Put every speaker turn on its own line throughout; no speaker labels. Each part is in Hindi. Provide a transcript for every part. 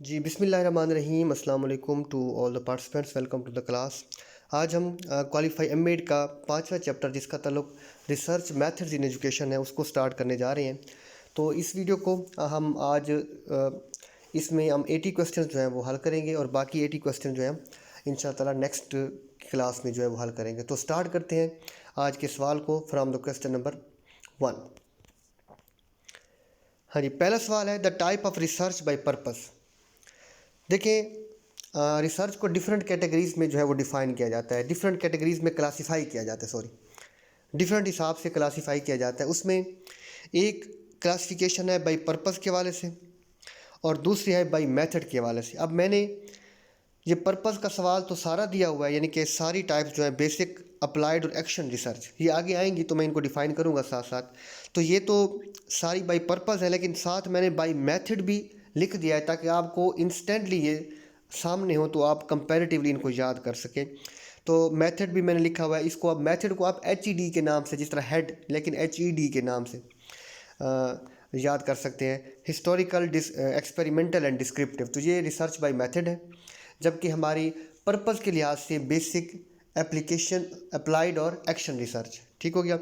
जी बिस्मिल्लाहिर्रहमानिर्रहीम अस्सलाम वालेकुम to all the participants. Welcome to the class. आज हम क्वालिफाई एमएड का 5वां चैप्टर जिसका ताल्लुक रिसर्च मेथड्स इन एजुकेशन है उसको स्टार्ट करने जा रहे हैं। तो इस वीडियो को हम आज इसमें हम 80 क्वेश्चन जो हैं वो हल करेंगे और बाकी 80 क्वेश्चन जो हैं इंशाअल्लाह नेक्स्ट क्लास में जो है वो हल करेंगे। तो स्टार्ट करते हैं आज के सवाल को फ्राम द क्वेश्चन नंबर 1। हाँ जी, पहला सवाल है the type of research by purpose. देखिए, रिसर्च को डिफरेंट कैटेगरीज में जो है वो डिफ़ाइन किया जाता है, डिफरेंट कैटेगरीज में क्लासिफाई किया जाता है, सॉरी डिफरेंट हिसाब से क्लासिफाई किया जाता है। उसमें एक क्लासिफिकेशन है बाय पर्पस के हवाले से और दूसरी है बाय मेथड के हवाले से। अब मैंने ये पर्पस का सवाल तो सारा दिया हुआ है, यानी कि सारी टाइप्स जो है बेसिक, अप्लाइड और एक्शन रिसर्च, ये आगे आएंगी तो मैं इनको डिफ़ाइन करूँगा साथ साथ। तो ये तो सारी बाय पर्पस है, लेकिन साथ मैंने बाय मेथड भी लिख दिया है ताकि आपको इंस्टेंटली ये सामने हो तो आप कंपैरेटिवली इनको याद कर सकें। तो मेथड भी मैंने लिखा हुआ है, इसको आप मेथड को आप HED के नाम से, जिस तरह हेड लेकिन HED के नाम से याद कर सकते हैं। हिस्टोरिकल, एक्सपेरिमेंटल एंड डिस्क्रिप्टिव, तो ये रिसर्च बाय मेथड है। जबकि हमारी पर्पस के लिहाज से बेसिक, एप्लीकेशन, अप्लाइड और एक्शन रिसर्च। ठीक हो गया।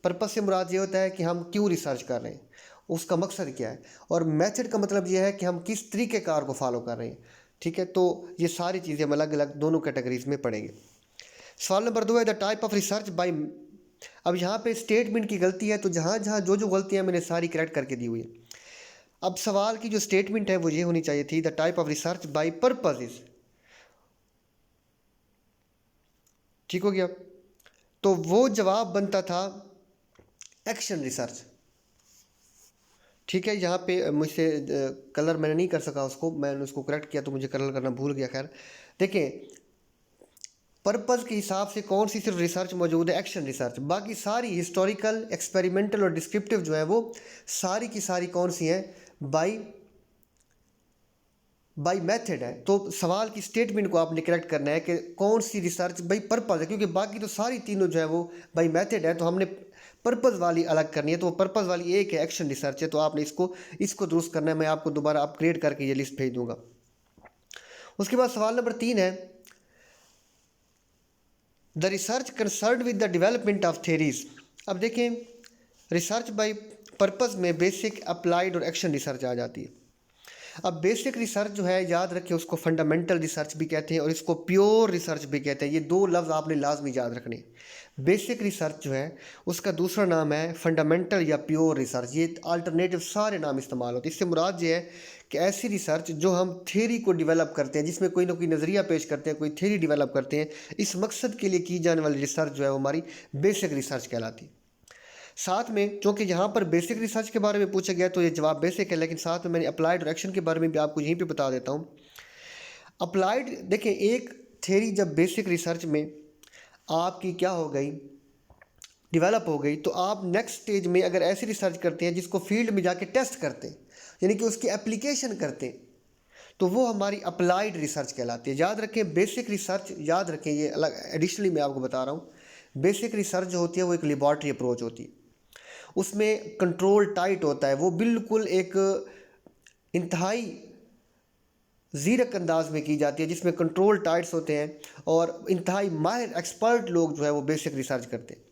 पर्पस से मुराद ये होता है कि हम क्यों रिसर्च कर रहे हैं, उसका मकसद क्या है, और मेथड का मतलब ये है कि हम किस तरीक़ेकार को फॉलो कर रहे हैं। ठीक है, तो ये सारी चीज़ें हम अलग अलग दोनों कैटेगरीज में पढ़ेंगे। सवाल नंबर 2 है the type of research by. अब यहाँ पे स्टेटमेंट की गलती है, तो जहाँ जहाँ जो जो गलतियाँ मैंने सारी करेक्ट करके दी हुई है। अब सवाल की जो स्टेटमेंट है वो ये होनी चाहिए थी the type of research by purpose is. ठीक हो गया। तो वो जवाब बनता था एक्शन रिसर्च। ठीक है, यहाँ पे मुझसे कलर मैंने नहीं कर सका उसको, मैंने उसको करेक्ट किया तो मुझे कलर करना भूल गया। खैर देखें, पर्पस के हिसाब से कौन सी सिर्फ रिसर्च मौजूद है, एक्शन रिसर्च। बाकी सारी हिस्टोरिकल, एक्सपेरिमेंटल और डिस्क्रिप्टिव जो है वो सारी की सारी कौन सी हैं, बाई बाई मेथड है। तो सवाल की स्टेटमेंट को आपने करेक्ट करना है कि कौन सी रिसर्च बाई पर्पस है, क्योंकि बाकी तो सारी तीनों जो है वो बाई मेथड है। तो हमने पर्पस वाली अलग करनी है, तो वो पर्पस वाली एक है, एक्शन रिसर्च है। तो आपने इसको दुरुस्त करना है। मैं आपको दोबारा अपग्रेड करके ये लिस्ट भेज दूंगा। उसके बाद सवाल नंबर 3 है the research concern with the development of theories. अब देखें, रिसर्च बाई पर्पस में बेसिक, अप्लाइड और एक्शन रिसर्च आ जाती है। अब बेसिक रिसर्च जो है, याद रखिए, उसको फंडामेंटल रिसर्च भी कहते हैं और इसको प्योर रिसर्च भी कहते हैं। ये दो लफ्ज़ आपने लाजमी याद रखने। बेसिक रिसर्च जो है उसका दूसरा नाम है फंडामेंटल या प्योर रिसर्च। ये अल्टरनेटिव सारे नाम इस्तेमाल होते हैं। इससे मुराद ये है कि ऐसी रिसर्च जो हम थ्योरी को डेवलप करते हैं, जिसमें कोई ना कोई नज़रिया पेश करते हैं, कोई थ्योरी डेवलप करते हैं, इस मकसद के लिए की जाने वाली रिसर्च जो है वो हमारी बेसिक रिसर्च कहलाती है। साथ में चूँकि यहाँ पर बेसिक रिसर्च के बारे में पूछा गया तो ये जवाब बेसिक है, लेकिन साथ में मैंने अप्लाइड और एक्शन के बारे में भी आपको यहीं पे बता देता हूँ। अप्लाइड देखें, एक थ्योरी जब बेसिक रिसर्च में आपकी क्या हो गई, डेवलप हो गई, तो आप नेक्स्ट स्टेज में अगर ऐसी रिसर्च करते हैं जिसको फील्ड में जाके टेस्ट करते हैं, यानी कि उसकी एप्लीकेशन करते हैं, तो वो हमारी अप्लाइड रिसर्च कहलाती है। याद रखें, बेसिक रिसर्च याद रखें, ये अलग एडिशनली मैं आपको बता रहा हूँ। बेसिक रिसर्च जो होती है वो एक लेबॉर्ट्री अप्रोच होती है। उसमें कंट्रोल टाइट होता है, वो बिल्कुल एक इंतहाई ज़ीरक अंदाज में की जाती है, जिसमें कंट्रोल टाइट्स होते हैं और इंतहाई माहिर एक्सपर्ट लोग जो है वो बेसिक रिसर्च करते हैं।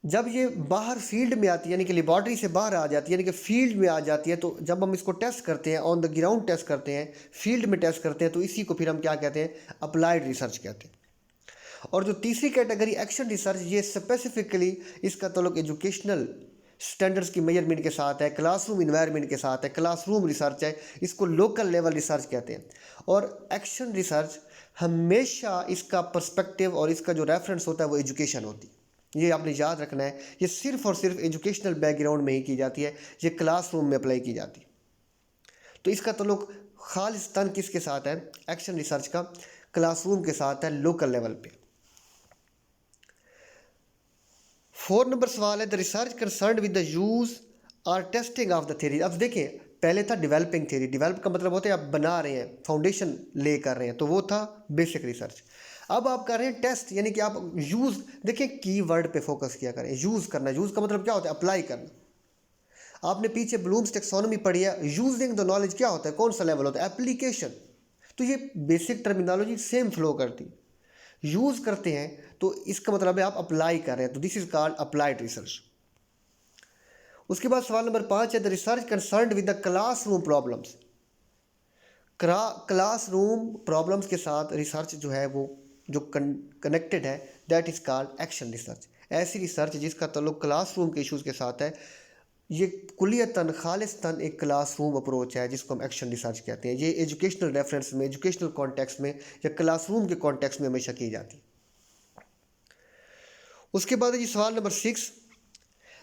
जब ये बाहर फील्ड में आती है, यानी कि लेबॉर्ट्री से बाहर आ जाती है, यानी कि फील्ड में आ जाती है, तो जब हम इसको टेस्ट करते हैं, ऑन द ग्राउंड टेस्ट करते हैं, फील्ड में टेस्ट करते हैं, तो इसी को फिर हम क्या कहते हैं, अप्लाइड रिसर्च कहते हैं। और जो तीसरी कैटेगरी एक्शन रिसर्च, ये स्पेसिफिकली इसका ताल्लुक एजुकेशनल स्टैंडर्ड्स की मेजरमेंट के साथ है, क्लासरूम इन्वायरमेंट के साथ है, क्लासरूम रिसर्च है, इसको लोकल लेवल रिसर्च कहते हैं। और एक्शन रिसर्च हमेशा इसका पर्सपेक्टिव और इसका जो रेफरेंस होता है वो एजुकेशन होती है। ये आपने याद रखना है, ये सिर्फ और सिर्फ एजुकेशनल बैकग्राउंड में ही की जाती है, ये क्लासरूम में अप्लाई की जाती है। तो इसका ताल्लुक खालिस्तान किसके साथ है, एक्शन रिसर्च का क्लासरूम के साथ है, लोकल लेवल पे। 4 नंबर सवाल है the research concern with the use और टेस्टिंग ऑफ द थ्योरी। अब देखिए, पहले था डेवलपिंग थ्योरी। डेवलप का मतलब होता है आप बना रहे हैं, फाउंडेशन ले कर रहे हैं, तो वो था बेसिक रिसर्च। अब आप कर रहे हैं टेस्ट, यानी कि आप यूज़, देखिए की वर्ड पे फोकस किया करें, यूज़ करना। यूज़ का मतलब क्या होता है, अप्लाई करना। आपने पीछे ब्लूम्स टेक्सोनोमी पढ़ी है। यूजिंग द नॉलेज क्या होता है, कौन सा लेवल होता है, एप्लीकेशन। तो ये बेसिक टर्मिनोलॉजी सेम फ्लो करती। यूज़ करते हैं तो इसका मतलब है आप अप्लाई कर रहे हैं, तो this is called applied research. उसके बाद सवाल नंबर 5 है the research concerned with the classroom problems. Classroom problems के साथ रिसर्च जो है वो जो कनेक्टेड है, that is called action research. ऐसी रिसर्च जिसका ताल्लुक क्लासरूम के इश्यूज़ के साथ है, ये कुलियतन खालिस्तन एक क्लासरूम अप्रोच है जिसको हम एक्शन रिसर्च कहते हैं। ये एजुकेशनल रेफरेंस में, एजुकेशनल कॉन्टेक्स्ट में या क्लासरूम के कॉन्टेक्स्ट में हमेशा की जाती है। उसके बाद ये सवाल number 6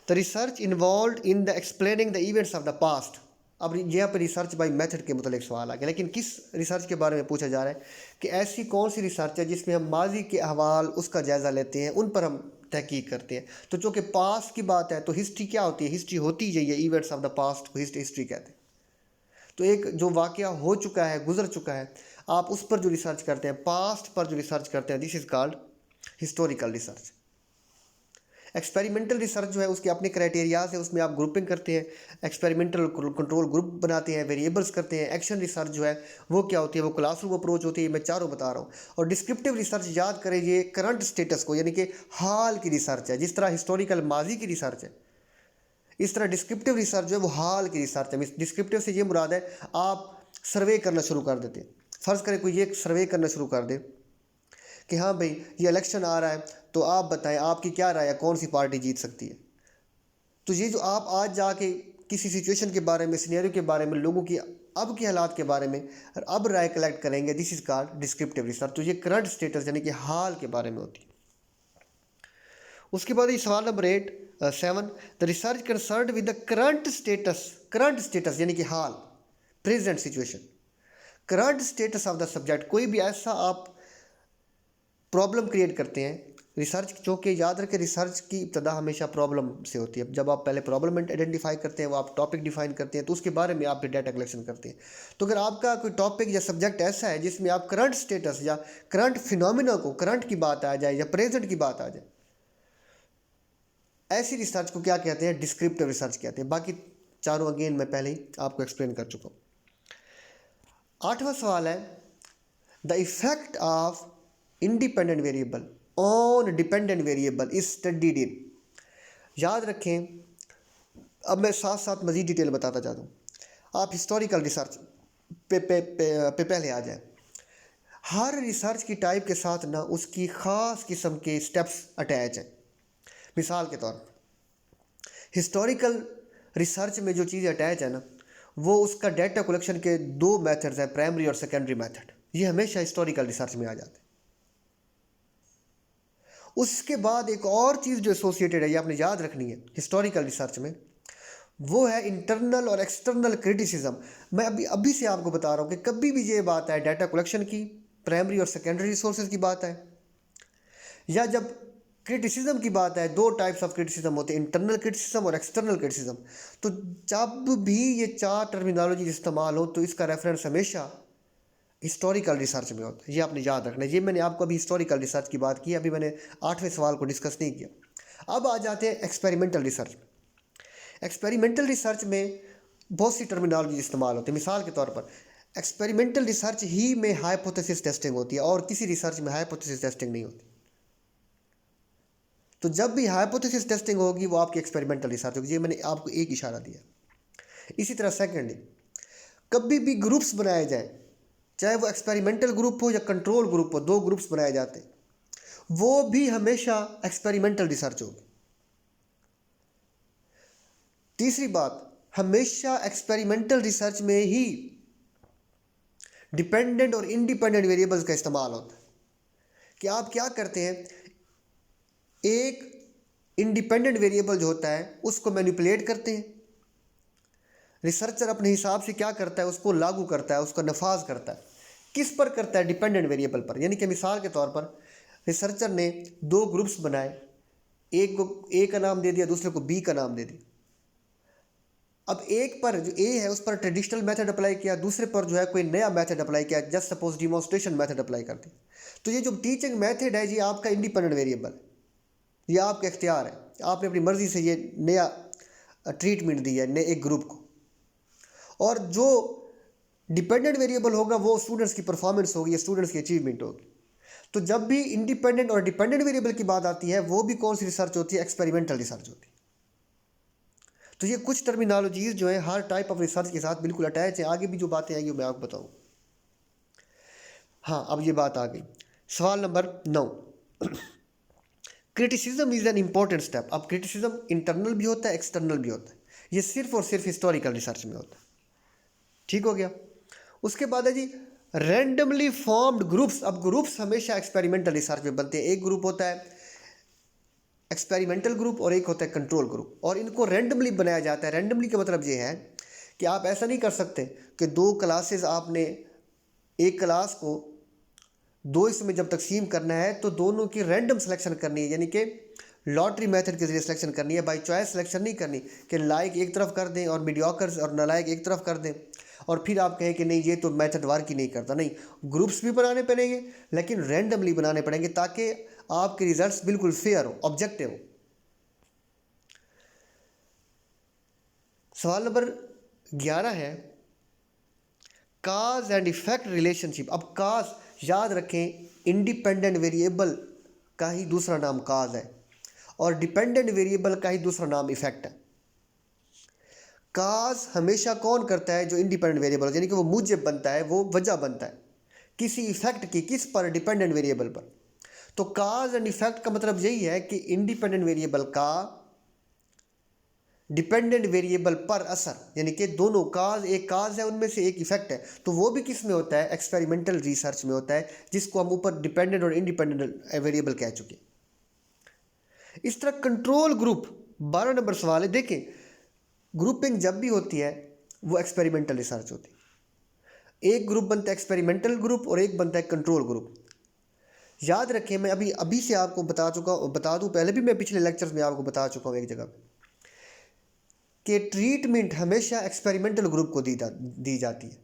the research involve in the explaining the events of the past. अब यहाँ पर रिसर्च बाय मेथड के मतलब सवाल आ गया, लेकिन किस रिसर्च के बारे में पूछा जा रहा है कि ऐसी कौन सी रिसर्च है जिसमें हम माजी के अहवाल उसका जायज़ा लेते हैं, उन पर हम तहकीक करते हैं। तो चूँकि पास्ट की बात है तो हिस्ट्री क्या होती है, हिस्ट्री होती है ये इवेंट्स ऑफ द पास्ट को हिस्ट्री कहते हैं। तो एक जो वाक़या हो चुका है, गुजर चुका है, आप उस पर जो रिसर्च करते हैं, पास्ट पर जो रिसर्च करते हैं, this is called historical research. Experimental research जो है उसके अपने क्राइटेरियाज है, उसमें आप ग्रुपिंग करते हैं, एक्सपेरिमेंटल कंट्रोल ग्रुप बनाते हैं, वेरिएबल्स करते हैं। एक्शन रिसर्च जो है वो क्या होती है, वो क्लासरूम अप्रोच होती है। मैं चारों बता रहा हूँ। और डिस्क्रिप्टिव रिसर्च याद करें, ये करंट स्टेटस को यानी कि हाल की रिसर्च है। जिस तरह हिस्टोरिकल माजी की रिसर्च है, इस तरह डिस्क्रिप्टिव रिसर्च जो है वो हाल की रिसर्च है। डिस्क्रिप्टिव से ये मुराद है आप सर्वे करना शुरू कर देते हैं। फ़र्ज़ करें कोई ये सर्वे करना शुरू कर दे कि हाँ भाई ये इलेक्शन आ रहा है, तो आप बताएं आपकी क्या राय है, कौन सी पार्टी जीत सकती है। तो ये जो आप आज जाके किसी सिचुएशन के बारे में, सिनेरियो के बारे में, लोगों की अब के हालात के बारे में अब राय कलेक्ट करेंगे, this is called descriptive research. तो ये करंट स्टेटस यानी कि हाल के बारे में होती है। उसके बाद ये सवाल नंबर 7 the research concerned with the current status यानी कि हाल, present situation, current status of the subject. कोई भी ऐसा आप प्रॉब्लम क्रिएट करते हैं रिसर्च, जो कि याद रखें रिसर्च की इब्तदा हमेशा प्रॉब्लम से होती है। जब आप पहले प्रॉब्लम आइडेंटिफाई करते हैं, वो आप टॉपिक डिफाइन करते हैं, तो उसके बारे में आप फिर डाटा कलेक्शन करते हैं। तो अगर आपका कोई टॉपिक या सब्जेक्ट ऐसा है जिसमें आप करंट स्टेटस या करंट फिनोमिना को, करंट की बात आ जाए या प्रेजेंट की बात आ जाए, ऐसी रिसर्च को क्या कहते हैं, डिस्क्रिप्टिव रिसर्च कहते हैं। बाकी चारों अगेन मैं पहले ही आपको एक्सप्लेन कर चुका हूँ। 8वां सवाल है the effect of independent variable on dependent variable is studied in. याद रखें, अब मैं साथ साथ मज़ीद डिटेल बताता जाता हूँ। आप हिस्टोरिकल रिसर्च पे पहले आ जाए। हर रिसर्च की टाइप के साथ ना उसकी ख़ास किस्म के स्टेप्स अटैच हैं। मिसाल के तौर पर हिस्टोरिकल रिसर्च में जो चीज़ें अटैच है ना, वो उसका डाटा कलेक्शन के 2 मेथड्स हैं, प्राइमरी और सेकेंडरी मेथड। ये हमेशा हिस्टोरिकल रिसर्च में आ जाते हैं। उसके बाद एक और चीज़ जो एसोसिएटेड है, ये आपने याद रखनी है हिस्टोरिकल रिसर्च में, वो है इंटरनल और एक्सटर्नल क्रिटिसिज्म। मैं अभी से आपको बता रहा हूँ कि कभी भी ये बात है डाटा कलेक्शन की, प्राइमरी और सेकेंडरी रिसोर्सेज की बात है, या जब क्रिटिसिज्म की बात है, 2 टाइप्स ऑफ क्रिटिसिज्म होते हैं, इंटरनल क्रिटिसिज्म और एक्सटर्नल क्रिटिसिज्म। तो जब भी ये 4 टर्मिनोलॉजी इस्तेमाल हो तो इसका रेफरेंस हमेशा हिस्टोरिकल रिसर्च में होता है। ये आपने याद रखना है। ये मैंने आपको अभी हिस्टोरिकल रिसर्च की बात की, अभी मैंने 8वें सवाल को डिस्कस नहीं किया। अब आ जाते हैं एक्सपेरिमेंटल रिसर्च में। एक्सपेरिमेंटल रिसर्च में बहुत सी टर्मिनोलॉजी इस्तेमाल होती है। मिसाल के तौर पर एक्सपेरिमेंटल रिसर्च ही में हाइपोथेसिस टेस्टिंग होती है और किसी रिसर्च में हाइपोथेसिस टेस्टिंग नहीं होती। तो जब भी हाइपोथेसिस टेस्टिंग होगी वो आपकी एक्सपेरिमेंटल रिसर्च होगी। ये मैंने आपको एक इशारा दिया। इसी तरह सेकेंडली, कभी भी ग्रुप्स बनाए जाए, चाहे वो एक्सपेरिमेंटल ग्रुप हो या कंट्रोल ग्रुप हो, 2 ग्रुप्स बनाए जाते हैं, वो भी हमेशा एक्सपेरिमेंटल रिसर्च होगी। तीसरी बात, हमेशा एक्सपेरिमेंटल रिसर्च में ही डिपेंडेंट और इंडिपेंडेंट वेरिएबल्स का इस्तेमाल होता है। कि आप क्या करते हैं, एक इंडिपेंडेंट वेरिएबल जो होता है उसको मैनिपुलेट करते हैं। रिसर्चर अपने हिसाब से क्या करता है, उसको लागू करता है, उसका नफाज करता है। किस पर करता है, डिपेंडेंट वेरिएबल पर। यानी कि मिसाल के तौर पर रिसर्चर ने 2 ग्रुप्स बनाए, एक को ए का नाम दे दिया, दूसरे को बी का नाम दे दिया। अब एक पर जो ए है उस पर ट्रेडिशनल मेथड अप्लाई किया, दूसरे पर जो है कोई नया मेथड अप्लाई किया, just suppose demonstration method apply कर दिया। तो ये जो टीचिंग मेथड है ये आपका इंडिपेंडेंट वेरिएबल, ये आपका इख्तियार है। आपने अपनी मर्ज़ी से ये नया ट्रीटमेंट दी है ने एक ग्रुप को, और जो डिपेंडेंट वेरिएबल होगा वो स्टूडेंट्स की परफॉर्मेंस होगी या स्टूडेंट्स की अचीवमेंट होगी। तो जब भी इंडिपेंडेंट और डिपेंडेंट वेरिएबल की बात आती है वो भी कौन सी रिसर्च होती है? एक्सपेरिमेंटल रिसर्च होती है। तो ये कुछ टर्मिनोलॉजीज जो है हर टाइप ऑफ रिसर्च के साथ बिल्कुल अटैच है। आगे भी जो बातें आएंगी मैं आपको बताऊँ। हाँ, अब ये बात आ गई सवाल number 9। Criticism is an important step. अब क्रिटिसिज्म इंटरनल भी होता है, एक्सटर्नल भी होता है। ये सिर्फ और सिर्फ हिस्टोरिकल रिसर्च में होता है। ठीक हो गया। उसके बाद है जी रैंडमली फॉर्म्ड ग्रुप्स। अब ग्रुप्स हमेशा एक्सपेरिमेंटल रिसर्च में बनते हैं। एक ग्रुप होता है एक्सपेरिमेंटल ग्रुप और एक होता है कंट्रोल ग्रुप, और इनको रैंडमली बनाया जाता है। रैंडमली का मतलब ये है कि आप ऐसा नहीं कर सकते कि दो क्लासेस आपने एक क्लास को दो इसमें जब तकसीम करना है तो दोनों की रैंडम सिलेक्शन करनी है, यानी कि लॉटरी मेथड के जरिए सिलेक्शन करनी है, बाय चॉइस सिलेक्शन नहीं करनी कि लायक एक तरफ कर दें और मीडियोकर और नालायक एक तरफ कर दें और फिर आप कहें कि नहीं ये तो मेथड वर्क ही नहीं करता। नहीं, ग्रुप्स भी बनाने पड़ेंगे लेकिन रैंडमली बनाने पड़ेंगे ताकि आपके रिजल्ट्स बिल्कुल फेयर हो, ऑब्जेक्टिव हो। सवाल नंबर 11 है काज एंड इफेक्ट रिलेशनशिप। अब काज याद रखें, इंडिपेंडेंट वेरिएबल का ही दूसरा नाम काज है और डिपेंडेंट वेरिएबल का ही दूसरा नाम इफेक्ट है। काज हमेशा कौन करता है? जो इंडिपेंडेंट वेरिएबल, यानी कि वो मूजब बनता है, वो वजह बनता है किसी इफेक्ट की। किस पर? डिपेंडेंट वेरिएबल पर। तो काज एंड इफेक्ट का मतलब यही है कि इंडिपेंडेंट वेरिएबल का डिपेंडेंट वेरिएबल पर असर, यानी कि दोनों काज, एक काज है उनमें से एक इफेक्ट है, तो वो भी किस में होता है? एक्सपेरिमेंटल रिसर्च में होता है, जिसको हम ऊपर डिपेंडेंट और इंडिपेंडेंट वेरिएबल कह चुके। इस तरह कंट्रोल ग्रुप 12 नंबर सवाल है। देखें, ग्रुपिंग जब भी होती है वो एक्सपेरिमेंटल रिसर्च होती है। एक ग्रुप बनता है एक्सपेरिमेंटल ग्रुप और एक बनता है कंट्रोल ग्रुप। याद रखें, मैं अभी से आपको बता दूं, पहले भी मैं पिछले लेक्चर्स में आपको बता चुका हूं एक जगह पे कि ट्रीटमेंट हमेशा एक्सपेरिमेंटल ग्रुप को दी जाती है।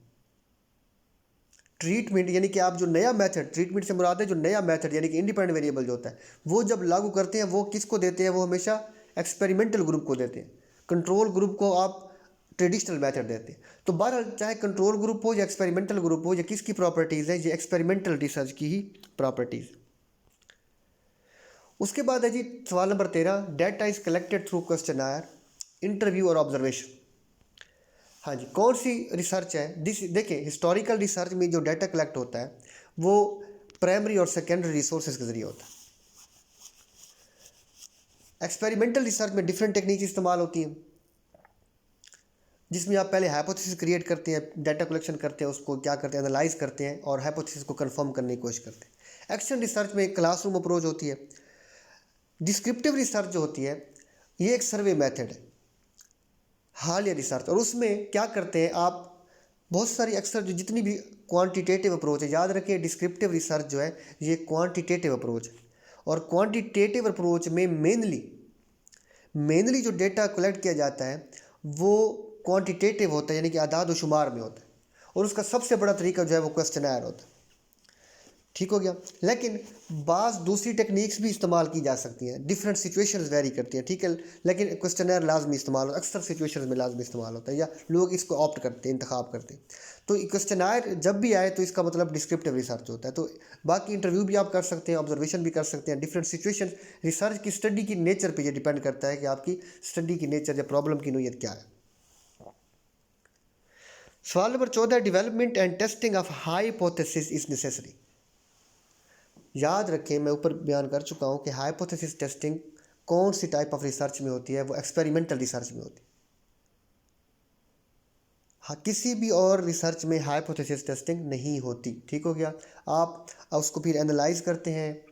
ट्रीटमेंट यानी कि आप जो नया मेथड, ट्रीटमेंट से मुराद है जो नया मेथड यानी कि इंडिपेंडेंट वेरिएबल जो होता है, वो जब लागू करते हैं वो किसको देते हैं? वो हमेशा एक्सपेरिमेंटल ग्रुप को देते हैं। कंट्रोल ग्रुप को आप ट्रेडिशनल मेथड देते हैं। तो बहरहाल चाहे कंट्रोल ग्रुप हो या एक्सपेरिमेंटल ग्रुप हो, या किसकी प्रॉपर्टीज़ है? ये एक्सपेरिमेंटल रिसर्च की ही प्रॉपर्टीज़। उसके बाद है जी सवाल number 13, data is collected through questionnaire, interview और ऑब्जर्वेशन। हाँ जी, कौन सी रिसर्च है? देखिए, हिस्टोरिकल रिसर्च में जो डाटा कलेक्ट होता है वो प्राइमरी और सेकेंडरी रिसोर्सेज के जरिए होता है। एक्सपेरिमेंटल रिसर्च में डिफरेंट टेक्निक्स इस्तेमाल होती हैं, जिसमें आप पहले हाइपोथेसिस क्रिएट करते हैं, डाटा कलेक्शन करते हैं, उसको क्या करते हैं? एनालाइज करते हैं और हाइपोथेसिस को कंफर्म करने की कोशिश करते हैं। एक्शन रिसर्च में क्लासरूम अप्रोच होती है। डिस्क्रिप्टिव रिसर्च जो होती है ये एक सर्वे मेथड है, हालिया रिसर्च, और उसमें क्या करते हैं आप? बहुत सारी अक्सर जो जितनी भी क्वांटिटेटिव अप्रोच है, याद रखिए डिस्क्रिप्टिव रिसर्च जो है ये क्वांटिटेटिव अप्रोच है, और क्वांटिटेटिव अप्रोच में मेनली जो डेटा कलेक्ट किया जाता है वो क्वांटिटेटिव होता है, यानी कि आदाद व शुमार में होता है, और उसका सबसे बड़ा तरीका जो है वो क्वेश्चनर होता है। ठीक हो गया। लेकिन बाज़ दूसरी टेक्निक्स भी इस्तेमाल की जा सकती हैं, डिफरेंट सिचुएशंस वेरी करती हैं, ठीक है, लेकिन क्वेश्चनर लाजमी इस्तेमाल होता है, अक्सर सिचुएशंस में लाजमी इस्तेमाल होता है, या लोग इसको ऑप्ट करते हैं, इंतखाब करते हैं। तो क्वेश्चनर जब भी आए तो इसका मतलब डिस्क्रिप्टिव रिसर्च होता है। तो बाकी इंटरव्यू भी आप कर सकते हैं, ऑब्जर्वेशन भी कर सकते हैं, डिफरेंट सिचुएशन। रिसर्च की स्टडी की नेचर पर यह डिपेंड करता है कि आपकी स्टडी की नेचर या प्रॉब्लम की नोयत क्या है। सवाल number 14, development and testing of hypothesis is necessary. याद रखें, मैं ऊपर बयान कर चुका हूँ कि हाइपोथेसिस टेस्टिंग कौन सी टाइप ऑफ रिसर्च में होती है? वो एक्सपेरिमेंटल रिसर्च में होती है। हाँ, किसी भी और रिसर्च में हाइपोथेसिस टेस्टिंग नहीं होती। ठीक हो गया। आप उसको फिर एनालाइज करते हैं,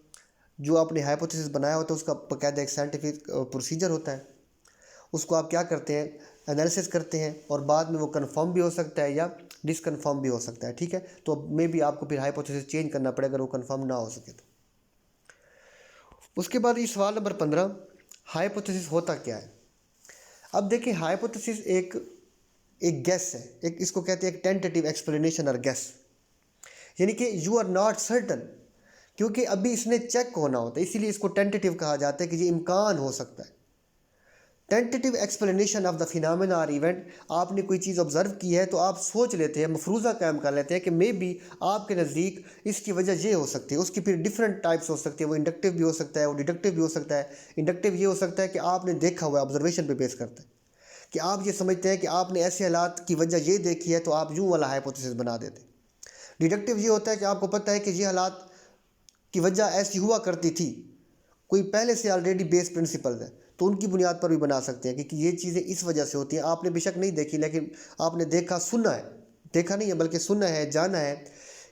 जो आपने हाइपोथेसिस बनाया होता है उसका बाकायदा एक साइंटिफिक प्रोसीजर होता है, उसको आप क्या करते हैं? एनालिसिस करते हैं, और बाद में वो कंफर्म भी हो सकता है या डिसकन्फर्म भी हो सकता है। ठीक है, तो मे भी आपको फिर हाइपोथेसिस चेंज करना पड़ेगा अगर वो कंफर्म ना हो सके तो। उसके बाद ये सवाल नंबर 15, हाइपोथेसिस होता क्या है? अब देखिए, हाइपोथेसिस एक गेस है, एक इसको कहते हैं एक टेंटेटिव एक्सप्लेनेशन और गेस, यानी कि यू आर नॉट सर्टन, क्योंकि अभी इसने चेक होना होता है, इसीलिए इसको टेंटेटिव कहा जाता है कि ये इम्कान हो सकता है। Tentative explanation of the phenomena और इवेंट, आपने कोई चीज़ ऑब्जर्व की है तो आप सोच लेते हैं, मफरूज़ा कायम कर लेते हैं कि मे बी आपके नज़दीक इसकी वजह ये हो सकती है। उसकी फिर डिफरेंट टाइप्स हो सकती है, वो इंडक्टिव भी हो सकता है, वो डिडक्टिव भी हो सकता है। इंडक्टिव ये हो सकता है कि आपने देखा हुआ है, ऑब्जर्वेशन पे बेस करता है कि आप ये समझते हैं कि आपने ऐसे हालात की वजह ये देखी है तो आप यूँ वाला हाइपोथेसिस बना देते हैं। डिडक्टिव ये होता है कि आपको पता है कि ये हालात की वजह ऐसी हुआ करती थी, कोई पहले से ऑलरेडी बेस प्रिंसिपल है तो उनकी बुनियाद पर भी बना सकते हैं कि ये चीज़ें इस वजह से होती हैं। आपने बेशक नहीं देखी लेकिन आपने देखा, सुना है, देखा नहीं है बल्कि सुना है, जाना है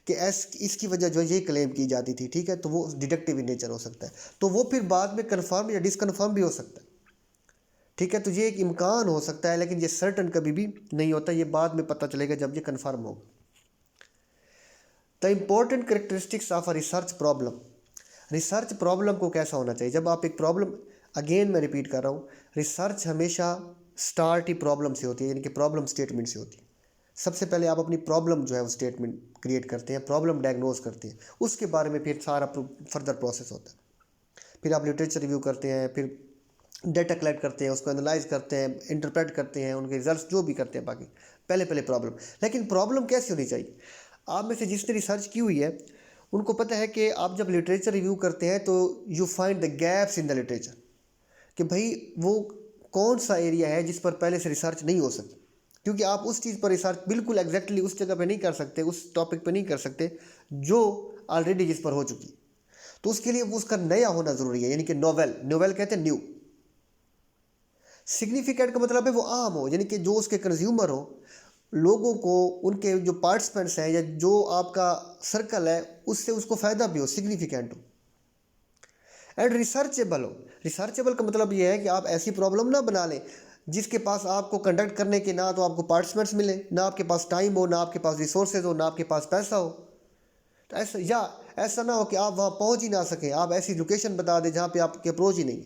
कि इसकी वजह जो है ये क्लेम की जाती थी, ठीक है, तो वो डिडक्टिव इन नेचर हो सकता है। तो वो फिर बाद में कन्फर्म या डिसकन्फर्म भी हो सकता है, ठीक है। तो ये एक इम्कान हो सकता है लेकिन ये सर्टन कभी भी नहीं होता, ये बाद में पता चलेगा जब ये कन्फर्म होगा। The important characteristics of a research problem, research problem को कैसा होना चाहिए जब आप एक प्रॉब्लम, अगेन मैं रिपीट कर रहा हूँ, रिसर्च हमेशा स्टार्ट ही प्रॉब्लम से होती है, यानी कि प्रॉब्लम स्टेटमेंट से होती है। सबसे पहले आप अपनी प्रॉब्लम जो है वो स्टेटमेंट क्रिएट करते हैं, प्रॉब्लम डायग्नोज करते हैं, उसके बारे में फिर सारा फर्दर प्रोसेस होता है। फिर आप लिटरेचर रिव्यू करते हैं, फिर डेटा कलेक्ट करते हैं, उसको एनालाइज करते हैं, इंटरप्रेट करते हैं, उनके रिजल्ट्स जो भी करते हैं। बाकी पहले पहले प्रॉब्लम, लेकिन प्रॉब्लम कैसी होनी चाहिए? आप में से जिसने रिसर्च की हुई है उनको पता है कि आप जब लिटरेचर रिव्यू करते हैं तो you find the gaps in the literature, कि भाई वो कौन सा एरिया है जिस पर पहले से रिसर्च नहीं हो सकी, क्योंकि आप उस चीज़ पर रिसर्च बिल्कुल एग्जैक्टली उस जगह पे नहीं कर सकते, उस टॉपिक पे नहीं कर सकते जो ऑलरेडी जिस पर हो चुकी। तो उसके लिए वो उसका नया होना ज़रूरी है, यानी कि नोवेल, नोवेल कहते हैं न्यू। सिग्निफिकेंट का मतलब है वो आम हो, यानी कि जो उसके कंज्यूमर हो, लोगों को, उनके जो पार्टिसिपेंट्स हैं या जो आपका सर्कल है उससे उसको फ़ायदा भी हो, सिग्निफिकेंट हो। एंड रिसर्चेबल हो, रिसर्चेबल का मतलब ये है कि आप ऐसी प्रॉब्लम ना बना लें जिसके पास आपको कंडक्ट करने के ना तो आपको पार्टिसिपेंट्स मिले, ना आपके पास टाइम हो, ना आपके पास रिसोर्सेज हो, ना आपके पास पैसा हो। तो ऐसा, या ऐसा ना हो कि आप वहाँ पहुँच ही ना सकें, आप ऐसी लोकेशन बता दें जहाँ पे आपकी अप्रोच ही नहीं।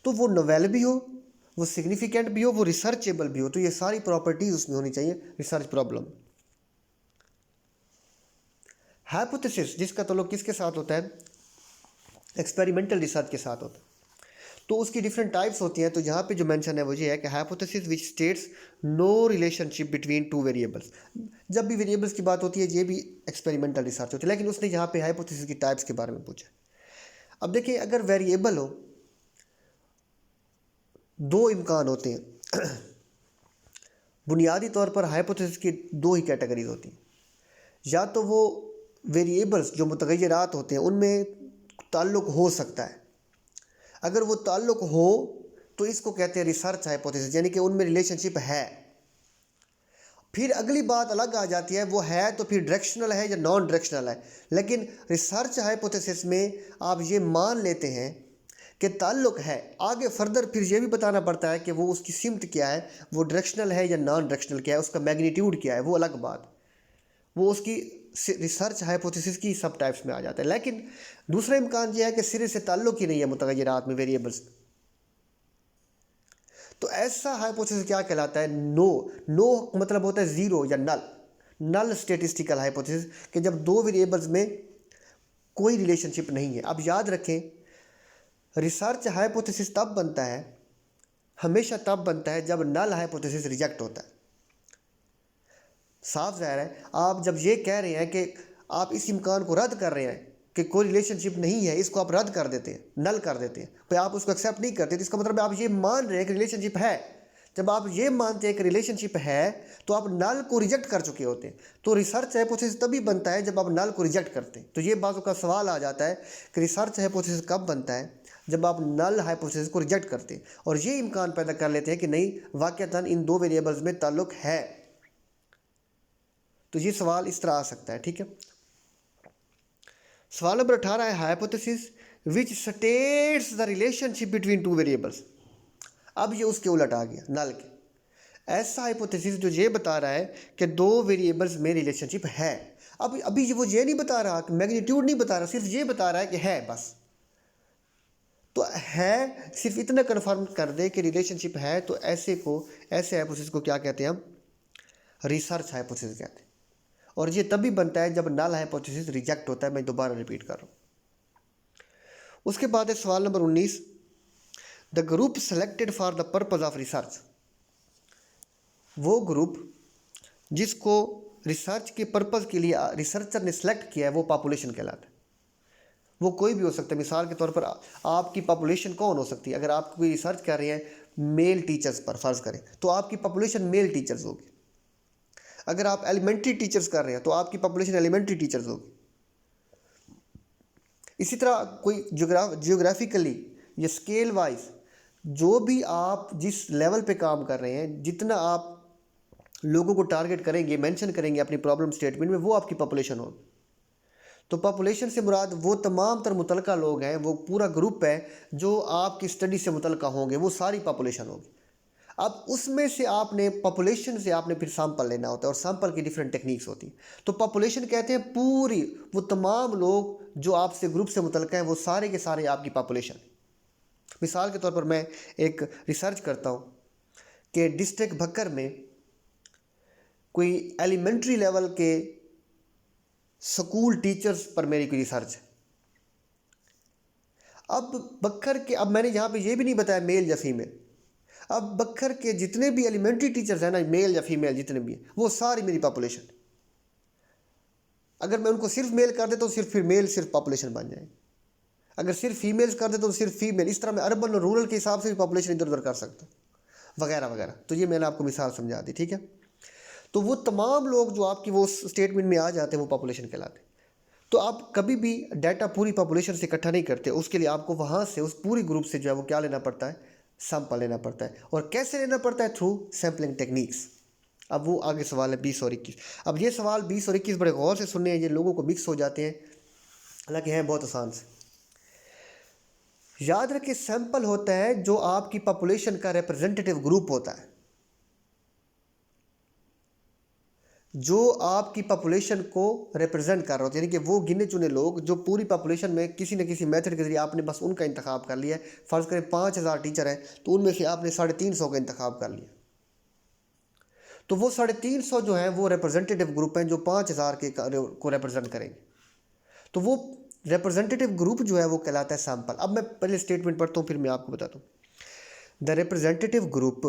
तो वो नोवेल भी हो, वो सिग्निफिकेंट भी हो, वो रिसर्चेबल भी हो, तो ये सारी प्रॉपर्टीज उसमें होनी चाहिए रिसर्च प्रॉब्लम। हाइपोथेसिस जिसका ताल्लुक किसके साथ होता है? एक्सपेरिमेंटल रिसर्च के साथ होता है। तो उसकी डिफरेंट टाइप्स होती हैं, तो यहाँ पे जो मेंशन है वो ये है कि hypothesis which states no relationship between two variables. जब भी वेरिएबल्स की बात होती है ये भी एक्सपेरिमेंटल रिसर्च होती है, लेकिन उसने यहाँ पे हाइपोथेसिस की टाइप्स के बारे में पूछा। अब देखिए, अगर वेरिएबल हो, दो इम्कान होते हैं बुनियादी तौर पर हाइपोथेसिस की दो ही कैटेगरीज होती हैं। या तो वो वेरिएबल्स जो मुतग़य्यरात होते हैं उनमें ताल्लुक़ हो सकता है, अगर वो ताल्लुक़ हो तो इसको कहते हैं रिसर्च हाइपोथेसिस, यानी कि उनमें रिलेशनशिप है। फिर अगली बात अलग आ जाती है, वो है तो फिर डायरेक्शनल है या नॉन डायरेक्शनल है। लेकिन रिसर्च हाइपोथेसिस में आप ये मान लेते हैं कि ताल्लुक़ है, आगे फर्दर फिर ये भी बताना पड़ता है कि वो उसकी सिमत क्या है, वो डायरेक्शनल है या नॉन डायरेक्शनल क्या है, उसका मैग्नीट्यूड क्या है, वो अलग बात, वो उसकी रिसर्च हाइपोथेसिस की सब टाइप्स में आ जाता है। लेकिन दूसरा इम्कान यह है कि सिरे से ताल्लुक़ ही नहीं है मुतग़य्यरात में, वेरिएबल्स, तो ऐसा हाइपोथेसिस क्या कहलाता है? नो। नो मतलब होता है ज़ीरो या नल, नल स्टेटिस्टिकल हाइपोथेसिस, कि जब दो वेरिएबल्स में कोई रिलेशनशिप नहीं है। अब याद रखें, रिसर्च हाइपोथेसिस तब बनता है, हमेशा तब बनता है जब नल हाइपोथेसिस रिजेक्ट होता है। साफ ज़ाहिर है, आप जब ये कह रहे हैं कि आप इस इम्कान को रद्द कर रहे हैं कि कोई रिलेशनशिप नहीं है, इसको आप रद्द कर देते हैं, नल कर देते हैं, तो आप उसको एक्सेप्ट नहीं करते, तो इसका मतलब आप ये मान रहे हैं कि रिलेशनशिप है। जब आप ये मानते हैं कि रिलेशनशिप है तो आप नल को रिजेक्ट कर चुके होते हैं। तो रिसर्च हाइपोथेसिस तभी बनता है जब आप नल को रिजेक्ट करते हैं। तो ये बातों का सवाल आ जाता है कि रिसर्च हाइपोथेसिस कब बनता है? जब आप नल हाइपोथेसिस को रिजेक्ट करते हैं और ये इम्कान पैदा कर लेते हैं कि नहीं, वाक़तन इन दो वेरिएबल्स में ताल्लुक़ है। तो ये सवाल इस तरह आ सकता है, ठीक है। सवाल नंबर 18 है hypothesis which states the relationship between two variables. अब ये उसके उलट आ गया, नल के। ऐसा हाइपोथेसिस जो ये बता रहा है कि दो वेरिएबल्स में रिलेशनशिप है। अब अभी वो ये नहीं बता रहा, मैग्नीट्यूड नहीं बता रहा, सिर्फ ये बता रहा है कि है, बस। तो है, सिर्फ इतना कन्फर्म कर दे कि रिलेशनशिप है, तो ऐसे हाइपोथेसिस को क्या कहते हैं हम? रिसर्च हाइपोथेसिस कहते हैं। और ये तभी बनता है जब नल हाइपोथेसिस रिजेक्ट होता है। मैं दोबारा रिपीट कर रहा हूँ। उसके बाद है सवाल number 19, the group selected for the purpose of research, वो ग्रुप जिसको रिसर्च के पर्पज़ के लिए रिसर्चर ने सेलेक्ट किया है वो पॉपुलेशन कहलाता है। वो कोई भी हो सकता है। मिसाल के तौर पर आपकी पॉपुलेशन कौन हो सकती है? अगर आप कोई रिसर्च कर रहे हैं मेल टीचर्स पर फ़र्ज़ करें तो आपकी पॉपुलेशन मेल टीचर्स होगी। अगर आप एलिमेंट्री टीचर्स कर रहे हैं तो आपकी पॉपुलेशन एलिमेंट्री टीचर्स होगी। इसी तरह कोई जियोग्राफिकली या स्केल वाइज जो भी आप जिस लेवल पे काम कर रहे हैं, जितना आप लोगों को टारगेट करेंगे, मेंशन करेंगे अपनी प्रॉब्लम स्टेटमेंट में, वो आपकी पॉपुलेशन होगी। तो पॉपुलेशन से मुराद वो तमाम तर मुतलका लोग हैं, वो पूरा ग्रुप है जो आपकी स्टडी से मुतलका होंगे, वो सारी पॉपुलेशन होगी। अब उसमें से आपने पॉपुलेशन से आपने फिर सैंपल लेना होता है और सैंपल की डिफरेंट टेक्निक्स होती हैं। तो पॉपुलेशन कहते हैं पूरी वो तमाम लोग जो आपसे ग्रुप से मुतलका हैं, वो सारे के सारे आपकी पॉपुलेशन। मिसाल के तौर पर मैं एक रिसर्च करता हूँ कि डिस्ट्रिक्ट भक्कर में कोई एलिमेंट्री लेवल के स्कूल टीचर्स पर मेरी कोई रिसर्च है। अब बक्खर के, अब मैंने यहाँ पे ये भी नहीं बताया मेल या फीमेल, अब बक्खर के जितने भी एलिमेंट्री टीचर्स हैं ना, मेल या फीमेल जितने भी हैं, वो सारी मेरी पॉपुलेशन। अगर मैं उनको सिर्फ मेल कर देता हूँ सिर्फ फिर मेल सिर्फ पॉपुलेशन बन जाएगी। अगर सिर्फ फीमेल्स कर देता हूँ सिर्फ फीमेल। इस तरह मैं अर्बन और रूरल के हिसाब से भी पॉपुलेशन इधर उधर कर सकता हूँ, वगैरह वगैरह। तो ये मैंने आपको मिसाल समझा दी, ठीक है। तो वो तमाम लोग जो आपकी वो स्टेटमेंट में आ जाते हैं वो पॉपुलेशन कहलाते हैं। तो आप कभी भी डाटा पूरी पॉपुलेशन से इकट्ठा नहीं करते, उसके लिए आपको वहाँ से उस पूरी ग्रुप से जो है वो क्या लेना पड़ता है, सैंपल लेना पड़ता है। और कैसे लेना पड़ता है? Through sampling techniques. अब वो आगे सवाल है 20 और 21। अब ये सवाल 20 और 21 बड़े गौर से सुनने हैं, ये लोगों को मिक्स हो जाते हैं, हालांकि हैं बहुत आसान से। याद रखिए सैंपल होता है जो आपकी पॉपुलेशन का रिप्रेजेंटेटिव ग्रुप होता है, जो आपकी पॉपुलेशन को रिप्रेजेंट कर रहे होते हैं, यानी कि वो गिने चुने लोग जो पूरी पॉपुलेशन में किसी न किसी मेथड के जरिए आपने बस उनका इंतखाब कर लिया है। फ़र्ज़ करें 5000 टीचर हैं तो उनमें से आपने 350 का इंतखाब कर लिया, तो वो 350 जो हैं वो रिप्रेजेंटेटिव ग्रुप हैं जो 5000 के को रिप्रेजेंट करेंगे। तो वो रिप्रेजेंटेटिव ग्रुप जो है वो कहलाता है सैंपल। अब मैं पहले स्टेटमेंट पढ़ता हूँ फिर मैं आपको बताता हूँ। The representative group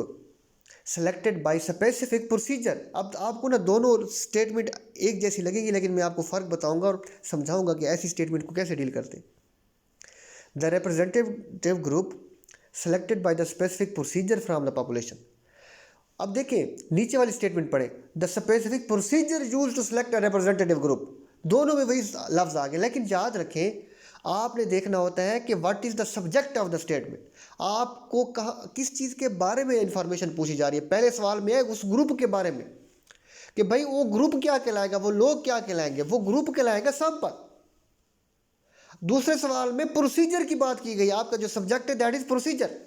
selected by specific procedure. अब आपको ना दोनों स्टेटमेंट एक जैसी लगेगी, लेकिन मैं आपको फ़र्क बताऊंगा और समझाऊंगा कि ऐसी स्टेटमेंट को कैसे डील करते हैं। The representative group selected by the specific procedure from the population. अब देखिए नीचे वाली स्टेटमेंट पढ़े, the specific procedure use to select a representative group. दोनों में वही लफ्ज़ आ गए, लेकिन याद रखें आपने देखना होता है कि what is the subject of the statement. आपको कहाँ किस चीज़ के बारे में इंफॉर्मेशन पूछी जा रही है। पहले सवाल में है उस ग्रुप के बारे में कि भाई वो ग्रुप क्या कहलाएगा, वो लोग क्या कहलाएंगे, वो ग्रुप कहलाएगा सैंपल। दूसरे सवाल में प्रोसीजर की बात की गई, आपका जो सब्जेक्ट है दैट इज प्रोसीजर।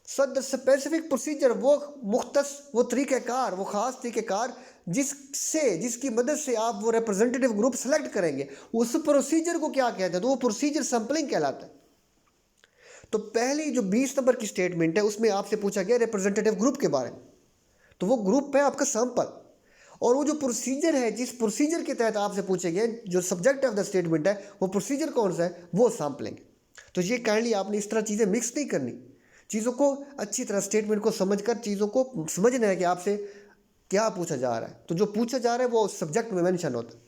सद स्पेसिफिक प्रोसीजर वो मुख्तस, वो तरीक़ेकार, वो ख़ास तरीक़ेकार जिसकी मदद से आप वो रिप्रेजेंटेटिव ग्रुप सेलेक्ट करेंगे, उस प्रोसीजर को क्या कहते हैं? तो वो प्रोसीजर सैम्पलिंग कहलाता है। तो पहली जो 20 नंबर की स्टेटमेंट है उसमें आपसे पूछा गया रिप्रेजेंटेटिव ग्रुप के बारे में, तो वो ग्रुप है आपका सैंपल। और वो जो प्रोसीजर है, जिस प्रोसीजर के तहत आपसे पूछे गए, जो सब्जेक्ट ऑफ द स्टेटमेंट है, वो प्रोसीजर कौन सा है? वो सैम्पलिंग। तो ये काइंडली आपने इस तरह चीज़ें मिक्स नहीं करनी, चीज़ों को अच्छी तरह स्टेटमेंट को समझकर चीज़ों को समझना है कि आपसे क्या पूछा जा रहा है। तो जो पूछा जा रहा है वो सब्जेक्ट में मेंशन होता है,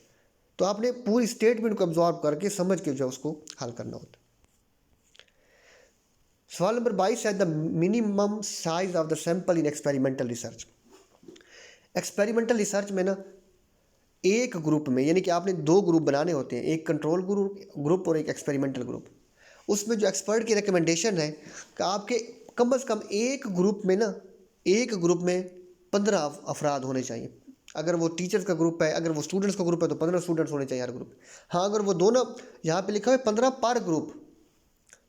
तो आपने पूरी स्टेटमेंट को अब्जॉर्ब करके समझ के जो उसको हल करना होता है। सवाल नंबर 22 है the minimum size of the sample in experimental research. Experimental research में ना एक ग्रुप में, यानी कि आपने 2 ग्रुप बनाने होते हैं, एक कंट्रोल ग्रुप और एक एक्सपेरिमेंटल ग्रुप। उसमें जो एक्सपर्ट की रिकमेंडेशन है कि आपके कम से कम एक ग्रुप में 15 अफराद होने चाहिए। अगर वो टीचर्स का ग्रुप है, अगर वो स्टूडेंट्स का ग्रुप है तो 15 स्टूडेंट्स होने चाहिए हर ग्रुप। हाँ, अगर वो दोनों, यहाँ पे लिखा हुआ है 15 पर ग्रुप,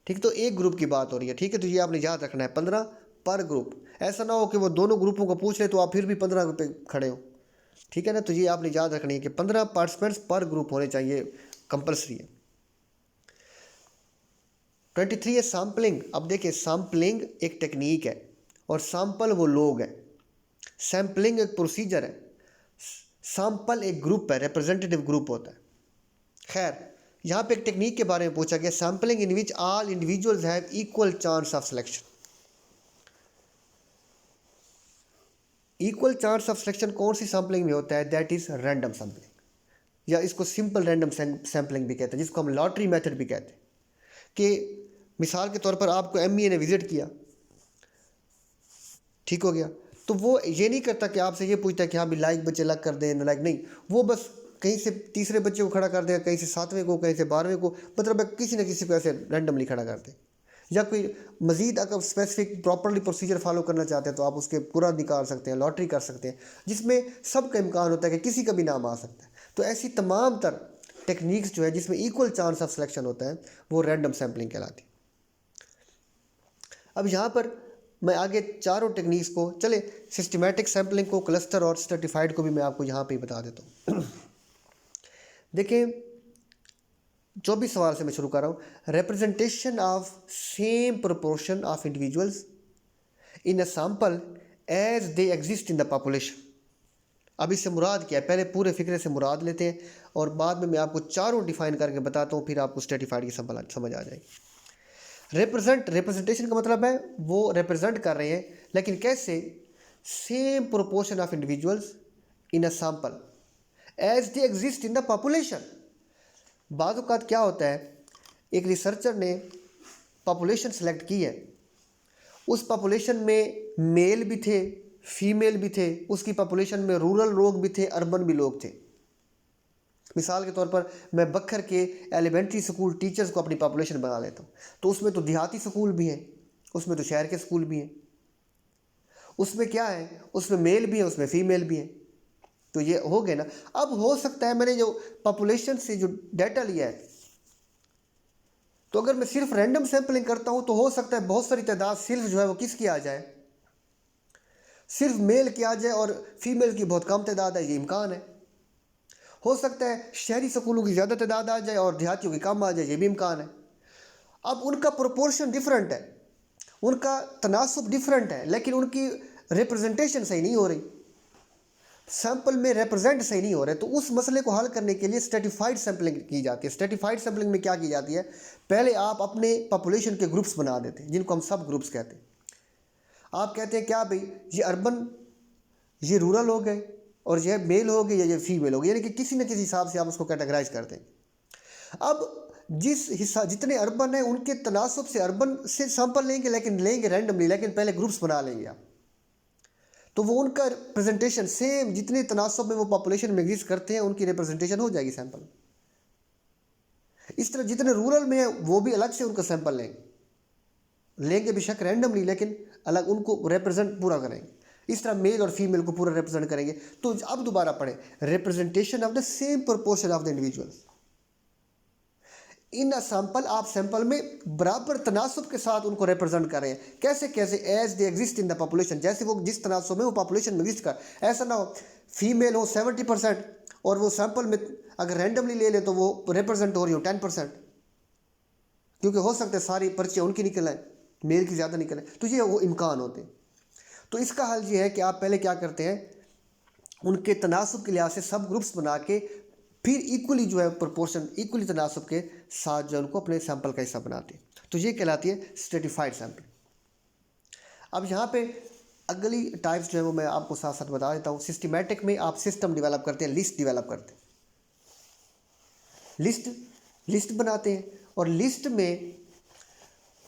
ठीक, तो एक ग्रुप की बात हो रही है, ठीक है। तो ये आपने याद रखना है 15 पर ग्रुप। ऐसा ना हो कि वो दोनों ग्रुपों को पूछ ले तो आप फिर भी 15 पे खड़े हो, ठीक है ना। तो ये आपने याद रखनी है कि 15 पार्टिसिपेंट्स पर ग्रुप होने चाहिए, कंपलसरी है। 23 है सैम्पलिंग। अब देखिए सैम्पलिंग एक टेक्निक है और सैंपल वो लोग हैं। सैम्पलिंग एक प्रोसीजर है, सैंपल एक ग्रुप है, रिप्रेजेंटेटिव ग्रुप होता है। खैर यहाँ पे एक टेक्निक के बारे में पूछा गया, sampling in which all individuals have equal chance of selection. Equal chance of selection कौन सी सैम्पलिंग में होता है? दैट इज रैंडम सैम्पलिंग, या इसको सिंपल रैंडम सैम्पलिंग भी कहते हैं, जिसको हम लॉटरी मेथड भी कहते हैं। कि मिसाल के तौर पर आपको एमईए ने विजिट किया, ठीक हो गया, तो वो ये नहीं करता कि आपसे ये पूछता कि हाँ भी लाइक बच्चे अलग कर दें, लाइक नहीं, वो बस कहीं से तीसरे बच्चे को खड़ा कर देगा, कहीं से सातवें को, कहीं से 12वें को, मतलब किसी न किसी को ऐसे रैंडमली खड़ा कर दे। या कोई मजीद अगर स्पेसिफिक प्रॉपरली प्रोसीजर फॉलो करना चाहते हैं तो आप उसके पूरा निकाल सकते हैं, लॉटरी कर सकते हैं, जिसमें सबका इम्कान होता है कि किसी का भी नाम आ सकता है। तो ऐसी तमाम तर टेक्निक्स जो है जिसमें इक्वल चांस ऑफ सिलेक्शन होता है वो रैंडम सैम्पलिंग कहलाती है। अब यहाँ पर मैं आगे चारों टेक्निक्स को, चले सिस्टमैटिक सैम्पलिंग को, क्लस्टर और स्ट्रेटिफाइड को भी मैं आपको यहाँ पे ही बता देता हूँ। देखिए 24 सवाल से मैं शुरू कर रहा हूँ। Representation of same proportion of individuals in a sample as they exist in the population. अब इससे मुराद क्या है, पहले पूरे फिक्रे से मुराद लेते हैं और बाद में मैं आपको चारों डिफाइन करके बताता हूँ, फिर आपको स्ट्रेटिफाइड की समझ आ जाएगी। रिप्रेजेंटेशन का मतलब है वो रिप्रेजेंट कर रहे हैं, लेकिन कैसे? Same proportion of individuals in a sample as they exist in the population. बाज़ औक़ात क्या होता है, एक रिसर्चर ने पॉपुलेशन सेलेक्ट की है, उस पॉपुलेशन में मेल भी थे, फीमेल भी थे, उसकी पॉपुलेशन में रूरल लोग भी थे, अर्बन भी लोग थे। मिसाल के तौर पर मैं बखर के एलिमेंट्री स्कूल टीचर्स को अपनी पॉपुलेशन बना लेता हूँ, तो उसमें तो देहाती स्कूल भी हैं, उसमें तो शहर के स्कूल भी हैं, उसमें क्या है, उसमें मेल भी है, उसमें फीमेल भी है, तो ये हो गए ना। अब हो सकता है मैंने जो पॉपुलेशन से जो डाटा लिया है, तो अगर मैं सिर्फ रैंडम सैंपलिंग करता हूँ तो हो सकता है बहुत सारी तादाद सिर्फ जो है वो किसकी आ जाए, सिर्फ मेल की आ जाए और फीमेल की बहुत कम तादाद है, ये इम्कान है। हो सकता है शहरी स्कूलों की ज़्यादा तादाद आ जाए और देहातियों की कम आ जाए, ये भी इम्कान है। अब उनका प्रोपोर्शन डिफरेंट है, उनका तनासुब डिफरेंट है, लेकिन उनकी रिप्रेजेंटेशन सही नहीं हो रही, सैंपल में रिप्रेजेंट सही नहीं हो रहे। तो उस मसले को हल करने के लिए स्ट्रेटिफाइड सैंपलिंग की जाती है। स्ट्रेटिफाइड सैंपलिंग में क्या की जाती है, पहले आप अपने पॉपुलेशन के ग्रुप्स बना देते हैं, जिनको हम सब ग्रुप्स कहते हैं। आप कहते हैं क्या भाई, ये अर्बन, ये रूरल हो गए, और ये मेल हो गए या ये फीमेल हो गए, यानी कि किसी न किसी हिसाब से आप उसको कैटेगराइज करते हैं। अब जिस हिस्सा जितने अर्बन हैं उनके तनासुब से अर्बन से सैंपल लेंगे, लेकिन लेंगे रैंडमली, लेकिन पहले ग्रुप्स बना लेंगे आप, तो वो उनका रिप्रेजेंटेशन सेम जितने तनासुब में वो पॉपुलेशन में एग्जिस्ट करते हैं उनकी रिप्रेजेंटेशन हो जाएगी सैंपल। इस तरह जितने रूरल में है वो भी अलग से उनका सैंपल लेंगे बेशक रैंडमली, लेकिन अलग उनको रिप्रेजेंट पूरा करेंगे। इस तरह मेल और फीमेल को पूरा रिप्रेजेंट करेंगे। तो अब दोबारा पढ़ें, representation of the same proportion of the individuals in a sample. आप सैंपल में बराबर तनासुब के साथ उनको रिप्रेजेंट कर रहे हैं। कैसे कैसे? As they exist in the population, जैसे वो जिस तनासुब में वो पॉपुलेशन में एग्जिस्ट कर। ऐसा ना हो फीमेल हो 70% और वो सैंपल में अगर रैंडमली ले ले तो वो रिप्रेजेंट हो रही हो 10%, क्योंकि हो सकता है सारी पर्चे उनकी निकल आए, मेल की ज़्यादा निकले, तो ये वो इम्कान होते हैं। तो इसका हल ये है कि आप पहले क्या करते हैं, उनके तनासुब के लिहाज से सब ग्रुप्स बना के फिर इक्वली जो है प्रोपोर्शन, इक्वली तनासुब के साथ जो उनको अपने सैंपल का हिस्सा बनाते हैं। तो ये कहलाती है स्ट्रेटिफाइड सैंपल। अब यहाँ पे अगली टाइप्स जो है वो मैं आपको साथ साथ बता देता हूँ। सिस्टमैटिक में आप सिस्टम डेवलप करते हैं, लिस्ट डेवलप करते हैं, लिस्ट बनाते हैं, और लिस्ट में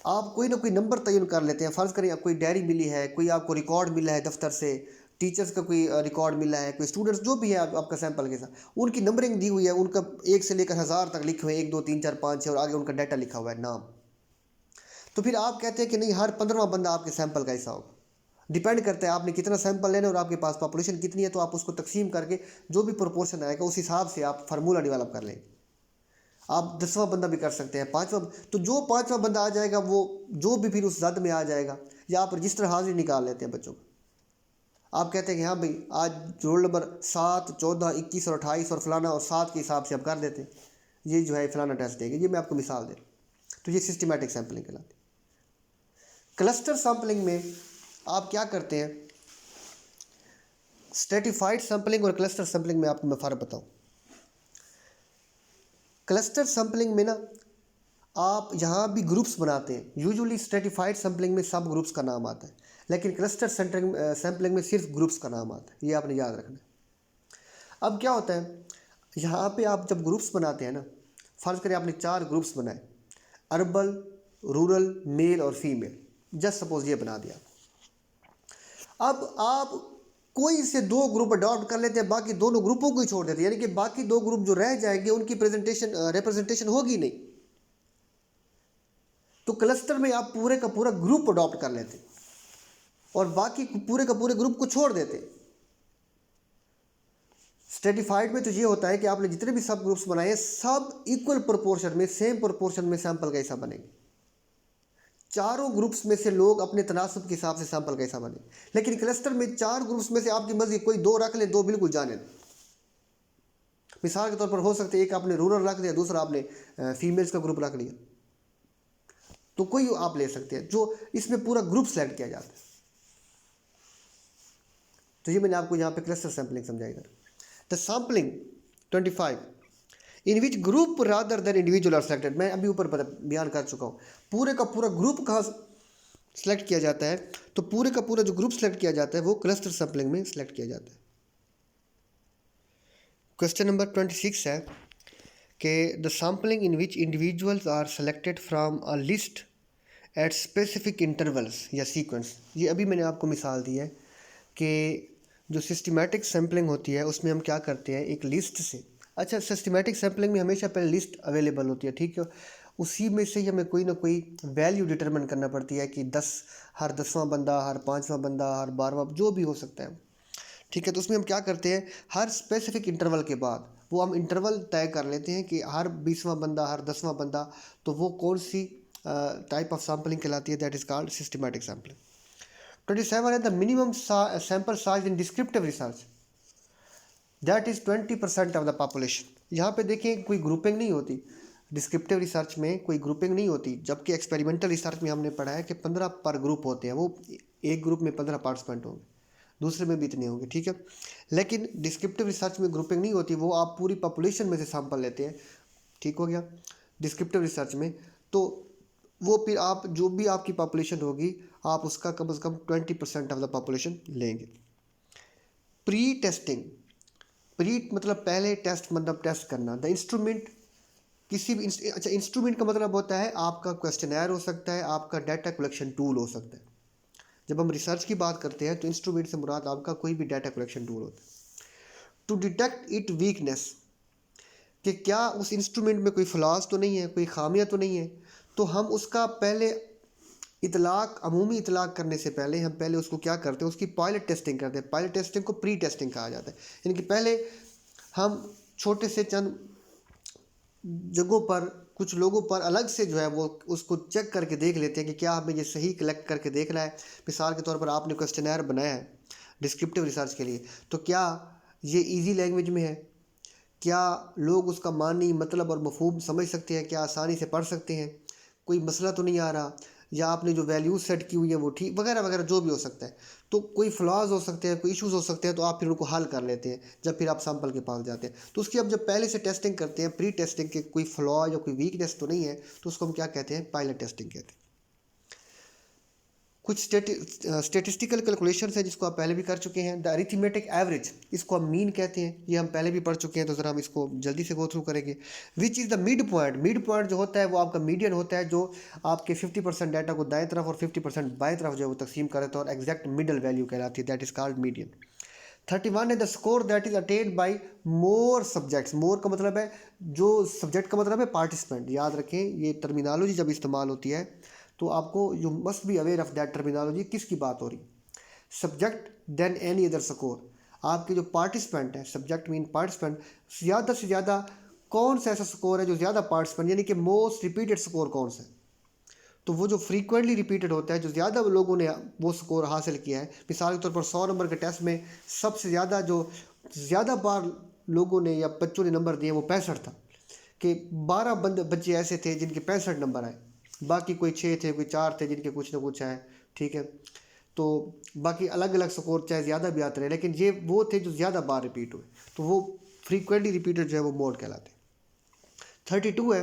आप कोई ना कोई नंबर तयन कर लेते हैं। फ़र्ज़ करें कोई डायरी मिली है, कोई आपको रिकॉर्ड मिला है दफ्तर से, टीचर्स का कोई रिकॉर्ड मिला है, कोई स्टूडेंट्स जो भी है आपका सैंपल के साथ, उनकी नंबरिंग दी हुई है, उनका 1 से लेकर 1000 तक लिखे हुए हैं, 1 2 3 4 5 6, और आगे उनका डाटा लिखा हुआ है, नाम। तो फिर आप कहते हैं कि नहीं, हर 15वां बंदा आपके सैंपल का हिस्सा होगा। डिपेंड करता है आपने कितना सैंपल लेना और आपके पास पॉपुलेशन कितनी है, तो आप उसको तकसीम करके जो भी प्रोपोर्शन आएगा उस हिसाब से आप फार्मूला डेवलप कर लेंगे। आप 10वां बंदा भी कर सकते हैं, 5वां, तो जो 5वां बंदा आ जाएगा वो जो भी फिर उस जद में आ जाएगा। या आप रजिस्टर हाजिरी निकाल लेते हैं बच्चों का, आप कहते हैं कि हाँ भाई आज रोल नंबर 7 14 21 और 28 और फलाना और 7 के हिसाब से आप कर देते हैं, ये जो है फलाना टेस्ट देंगे। ये मैं आपको मिसाल दे रहा हूँ। तो ये सिस्टमैटिक सैम्पलिंग कहलाती है। क्लस्टर सैम्पलिंग में आप क्या करते हैं, स्ट्रेटिफाइड सैम्पलिंग और क्लस्टर सैम्पलिंग में आपको मैं फ़र्क बताऊँ। क्लस्टर सैम्पलिंग में ना आप यहाँ भी ग्रुप्स बनाते हैं। यूजुअली स्ट्रेटिफाइड सैम्पलिंग में सब ग्रुप्स का नाम आता है, लेकिन क्लस्टर सैम्पलिंग में सिर्फ ग्रुप्स का नाम आता है, ये आपने याद रखना है। अब क्या होता है, यहाँ पे आप जब ग्रुप्स बनाते हैं ना, फर्ज करें आपने 4 ग्रुप्स बनाए, अर्बन, रूरल, मेल और फीमेल, जस्ट सपोज ये बना दिया। अब आप कोई से 2 ग्रुप अडॉप्ट कर लेते हैं, बाकी दोनों ग्रुपों को ही छोड़ देते हैं, यानी कि बाकी 2 ग्रुप जो रह जाएंगे उनकी रिप्रेजेंटेशन होगी नहीं। तो क्लस्टर में आप पूरे का पूरा ग्रुप अडॉप्ट कर लेते और बाकी पूरे का पूरे ग्रुप को छोड़ देते। स्ट्रेटिफाइड में तो ये होता है कि आपने जितने भी सब ग्रुप्स बनाए हैं सब इक्वल प्रोपोर्शन में, सेम प्रोपोर्शन में सैंपल का हिस्सा बनेंगे। चारों ग्रुप्स में से लोग अपने तनासब के हिसाब से सैंपल का हिस्सा बने। लेकिन क्लस्टर में 4 ग्रुप्स में से आपकी मर्जी, कोई 2 रख ले, 2 बिल्कुल जाने दें। मिसाल के तौर पर हो सकते एक आपने रूरल रख दिया, दूसरा आपने फीमेल्स का ग्रुप रख लिया, तो कोई आप ले सकते हैं। जो इसमें पूरा ग्रुप सेलेक्ट किया जाता है। तो ये मैंने आपको यहाँ पे क्लस्टर सैम्पलिंग समझाई था। The sampling 25 in which group rather than individual are selected, मैं अभी ऊपर बयान कर चुका हूँ। पूरे का पूरा ग्रुप कहाँ सेलेक्ट किया जाता है, तो पूरे का पूरा जो ग्रुप सेलेक्ट किया जाता है वो क्लस्टर सैम्पलिंग में सेलेक्ट किया जाता है। क्वेश्चन नंबर 26 है कि the sampling in which individuals are selected from a list at specific intervals या सीक्वेंस। ये अभी मैंने आपको मिसाल दी है कि जो सिस्टमैटिक सैम्पलिंग होती है उसमें हम क्या करते हैं, एक लिस्ट से, अच्छा सिस्टमैटिक सैम्पलिंग में हमेशा पहले लिस्ट अवेलेबल होती है, ठीक है, उसी में से ही हमें कोई ना कोई वैल्यू डिटरमिन करना पड़ती है कि 10 हर 10वां बंदा, हर 5वां बंदा, हर 12वां, जो भी हो सकता है, ठीक है। तो उसमें हम क्या करते हैं, हर स्पेसिफिक इंटरवल के बाद वो हम इंटरवल तय कर लेते हैं कि हर 20वां बंदा, हर 10वां बंदा, तो वो कौन सी टाइप ऑफ सैम्पलिंग कहलाती है, that is called systematic sampling. 27 है the minimum sample size in descriptive research that is 20% of the population. यहाँ पे देखिए कोई ग्रुपिंग नहीं होती, डिस्क्रिप्टिव रिसर्च में कोई ग्रुपिंग नहीं होती, जबकि एक्सपेरिमेंटल रिसर्च में हमने पढ़ा है कि 15 पर ग्रुप होते हैं, वो एक ग्रुप में 15 पार्टिसिपेंट होंगे, दूसरे में भी इतने होंगे, ठीक है। लेकिन डिस्क्रिप्टिव रिसर्च में ग्रुपिंग नहीं होती, वो आप पूरी पॉपुलेशन में से सैंपल लेते हैं, ठीक हो गया। डिस्क्रिप्टिव रिसर्च में तो वो फिर आप जो भी आपकी पॉपुलेशन होगी आप उसका कम से कम 20% ऑफ द पॉपुलेशन लेंगे। प्री टेस्टिंग, प्री मतलब पहले टेस्ट, मतलब टेस्ट करना। द इंस्ट्रूमेंट, किसी भी अच्छा इंस्ट्रूमेंट का मतलब होता है आपका क्वेश्चनर हो सकता है, आपका डाटा कलेक्शन टूल हो सकता है। जब हम रिसर्च की बात करते हैं तो इंस्ट्रूमेंट से मुराद आपका कोई भी डाटा कलेक्शन टूल होता है। टू डिटेक्ट इट वीकनेस, कि क्या उस इंस्ट्रूमेंट में कोई फ्लॉज तो नहीं है, कोई खामियां तो नहीं है, तो हम उसका पहले इतलाक, अमूमी इतलाक करने से पहले हम पहले उसको क्या करते हैं, उसकी पायलट टेस्टिंग करते हैं। पायलट टेस्टिंग को प्री टेस्टिंग कहा जाता है, यानी कि पहले हम छोटे से चंद जगहों पर कुछ लोगों पर अलग से जो है वो उसको चेक करके देख लेते हैं कि क्या हमें ये सही कलेक्ट करके देखना है। मिसाल के तौर पर आपने क्वेश्चनर बनाया है डिस्क्रिप्टिव रिसर्च के लिए, तो क्या ये इजी लैंग्वेज में है, क्या लोग उसका मानी, मतलब और मफहूम समझ सकते हैं, क्या आसानी से पढ़ सकते हैं, कोई मसला तो नहीं आ रहा, या आपने जो वैल्यूज सेट की हुई है वो ठीक, वगैरह वगैरह जो भी हो सकता है। तो कोई फ्लॉज हो सकते हैं, कोई इश्यूज हो सकते हैं, तो आप फिर उनको हल कर लेते हैं जब फिर आप सैंपल के पास जाते हैं। तो उसकी अब जब पहले से टेस्टिंग करते हैं, प्री टेस्टिंग के कोई फ्लॉ या कोई वीकनेस तो नहीं है, तो उसको हम क्या कहते हैं, पायलट टेस्टिंग कहते हैं। कुछ स्टेटिस्टिकल कैलकुलेशंस है जिसको आप पहले भी कर चुके हैं। द अरिथमेटिक एवरेज, इसको हम मीन कहते हैं, ये हम पहले भी पढ़ चुके हैं, तो ज़रा हम इसको जल्दी से गो थ्रू करेंगे। Which is the mid point, mid point जो होता है वो आपका मीडियन होता है, जो आपके 50% डाटा को दाएं तरफ और 50% बाएं तरफ जो है वो तकसीम कर देता है और एग्जैक्ट मिडल वैल्यू कहलाती है, दैट इज़ कॉल्ड मीडियन। 31 है the score that is attained by more subjects. More का मतलब है, जो सब्जेक्ट का मतलब है पार्टिसिपेंट, याद रखें ये टर्मिनोलॉजी जब इस्तेमाल होती है तो आपको you must be aware of that terminology, किसकी बात हो रही। Subject then any other score, आपके जो पार्टिसिपेंट है, सब्जेक्ट मीन पार्टिसिपेंट, ज़्यादा से ज़्यादा कौन सा ऐसा स्कोर है जो ज़्यादा पार्टिसिपेंट, यानी कि मोस्ट रिपीटेड स्कोर कौन सा है, तो वो जो फ्रीक्वेंटली रिपीटेड होता है, जो ज़्यादा लोगों ने वो स्कोर हासिल किया है। मिसाल के तौर पर 100 नंबर के टेस्ट में सबसे ज़्यादा जो ज़्यादा बार लोगों ने या बच्चों ने नंबर दिए वो 65 था, कि 12 बच्चे ऐसे थे जिनके 65 नंबर आए, बाकी कोई 6 थे, कोई 4 थे जिनके कुछ ना कुछ आए, ठीक है। तो बाकी अलग अलग स्कोर चाहे ज़्यादा भी आते रहे, लेकिन ये वो थे जो ज़्यादा बार रिपीट हुए, तो वो फ्रीक्वेंटली रिपीटेड जो है वो मोड कहलाते हैं। 32 है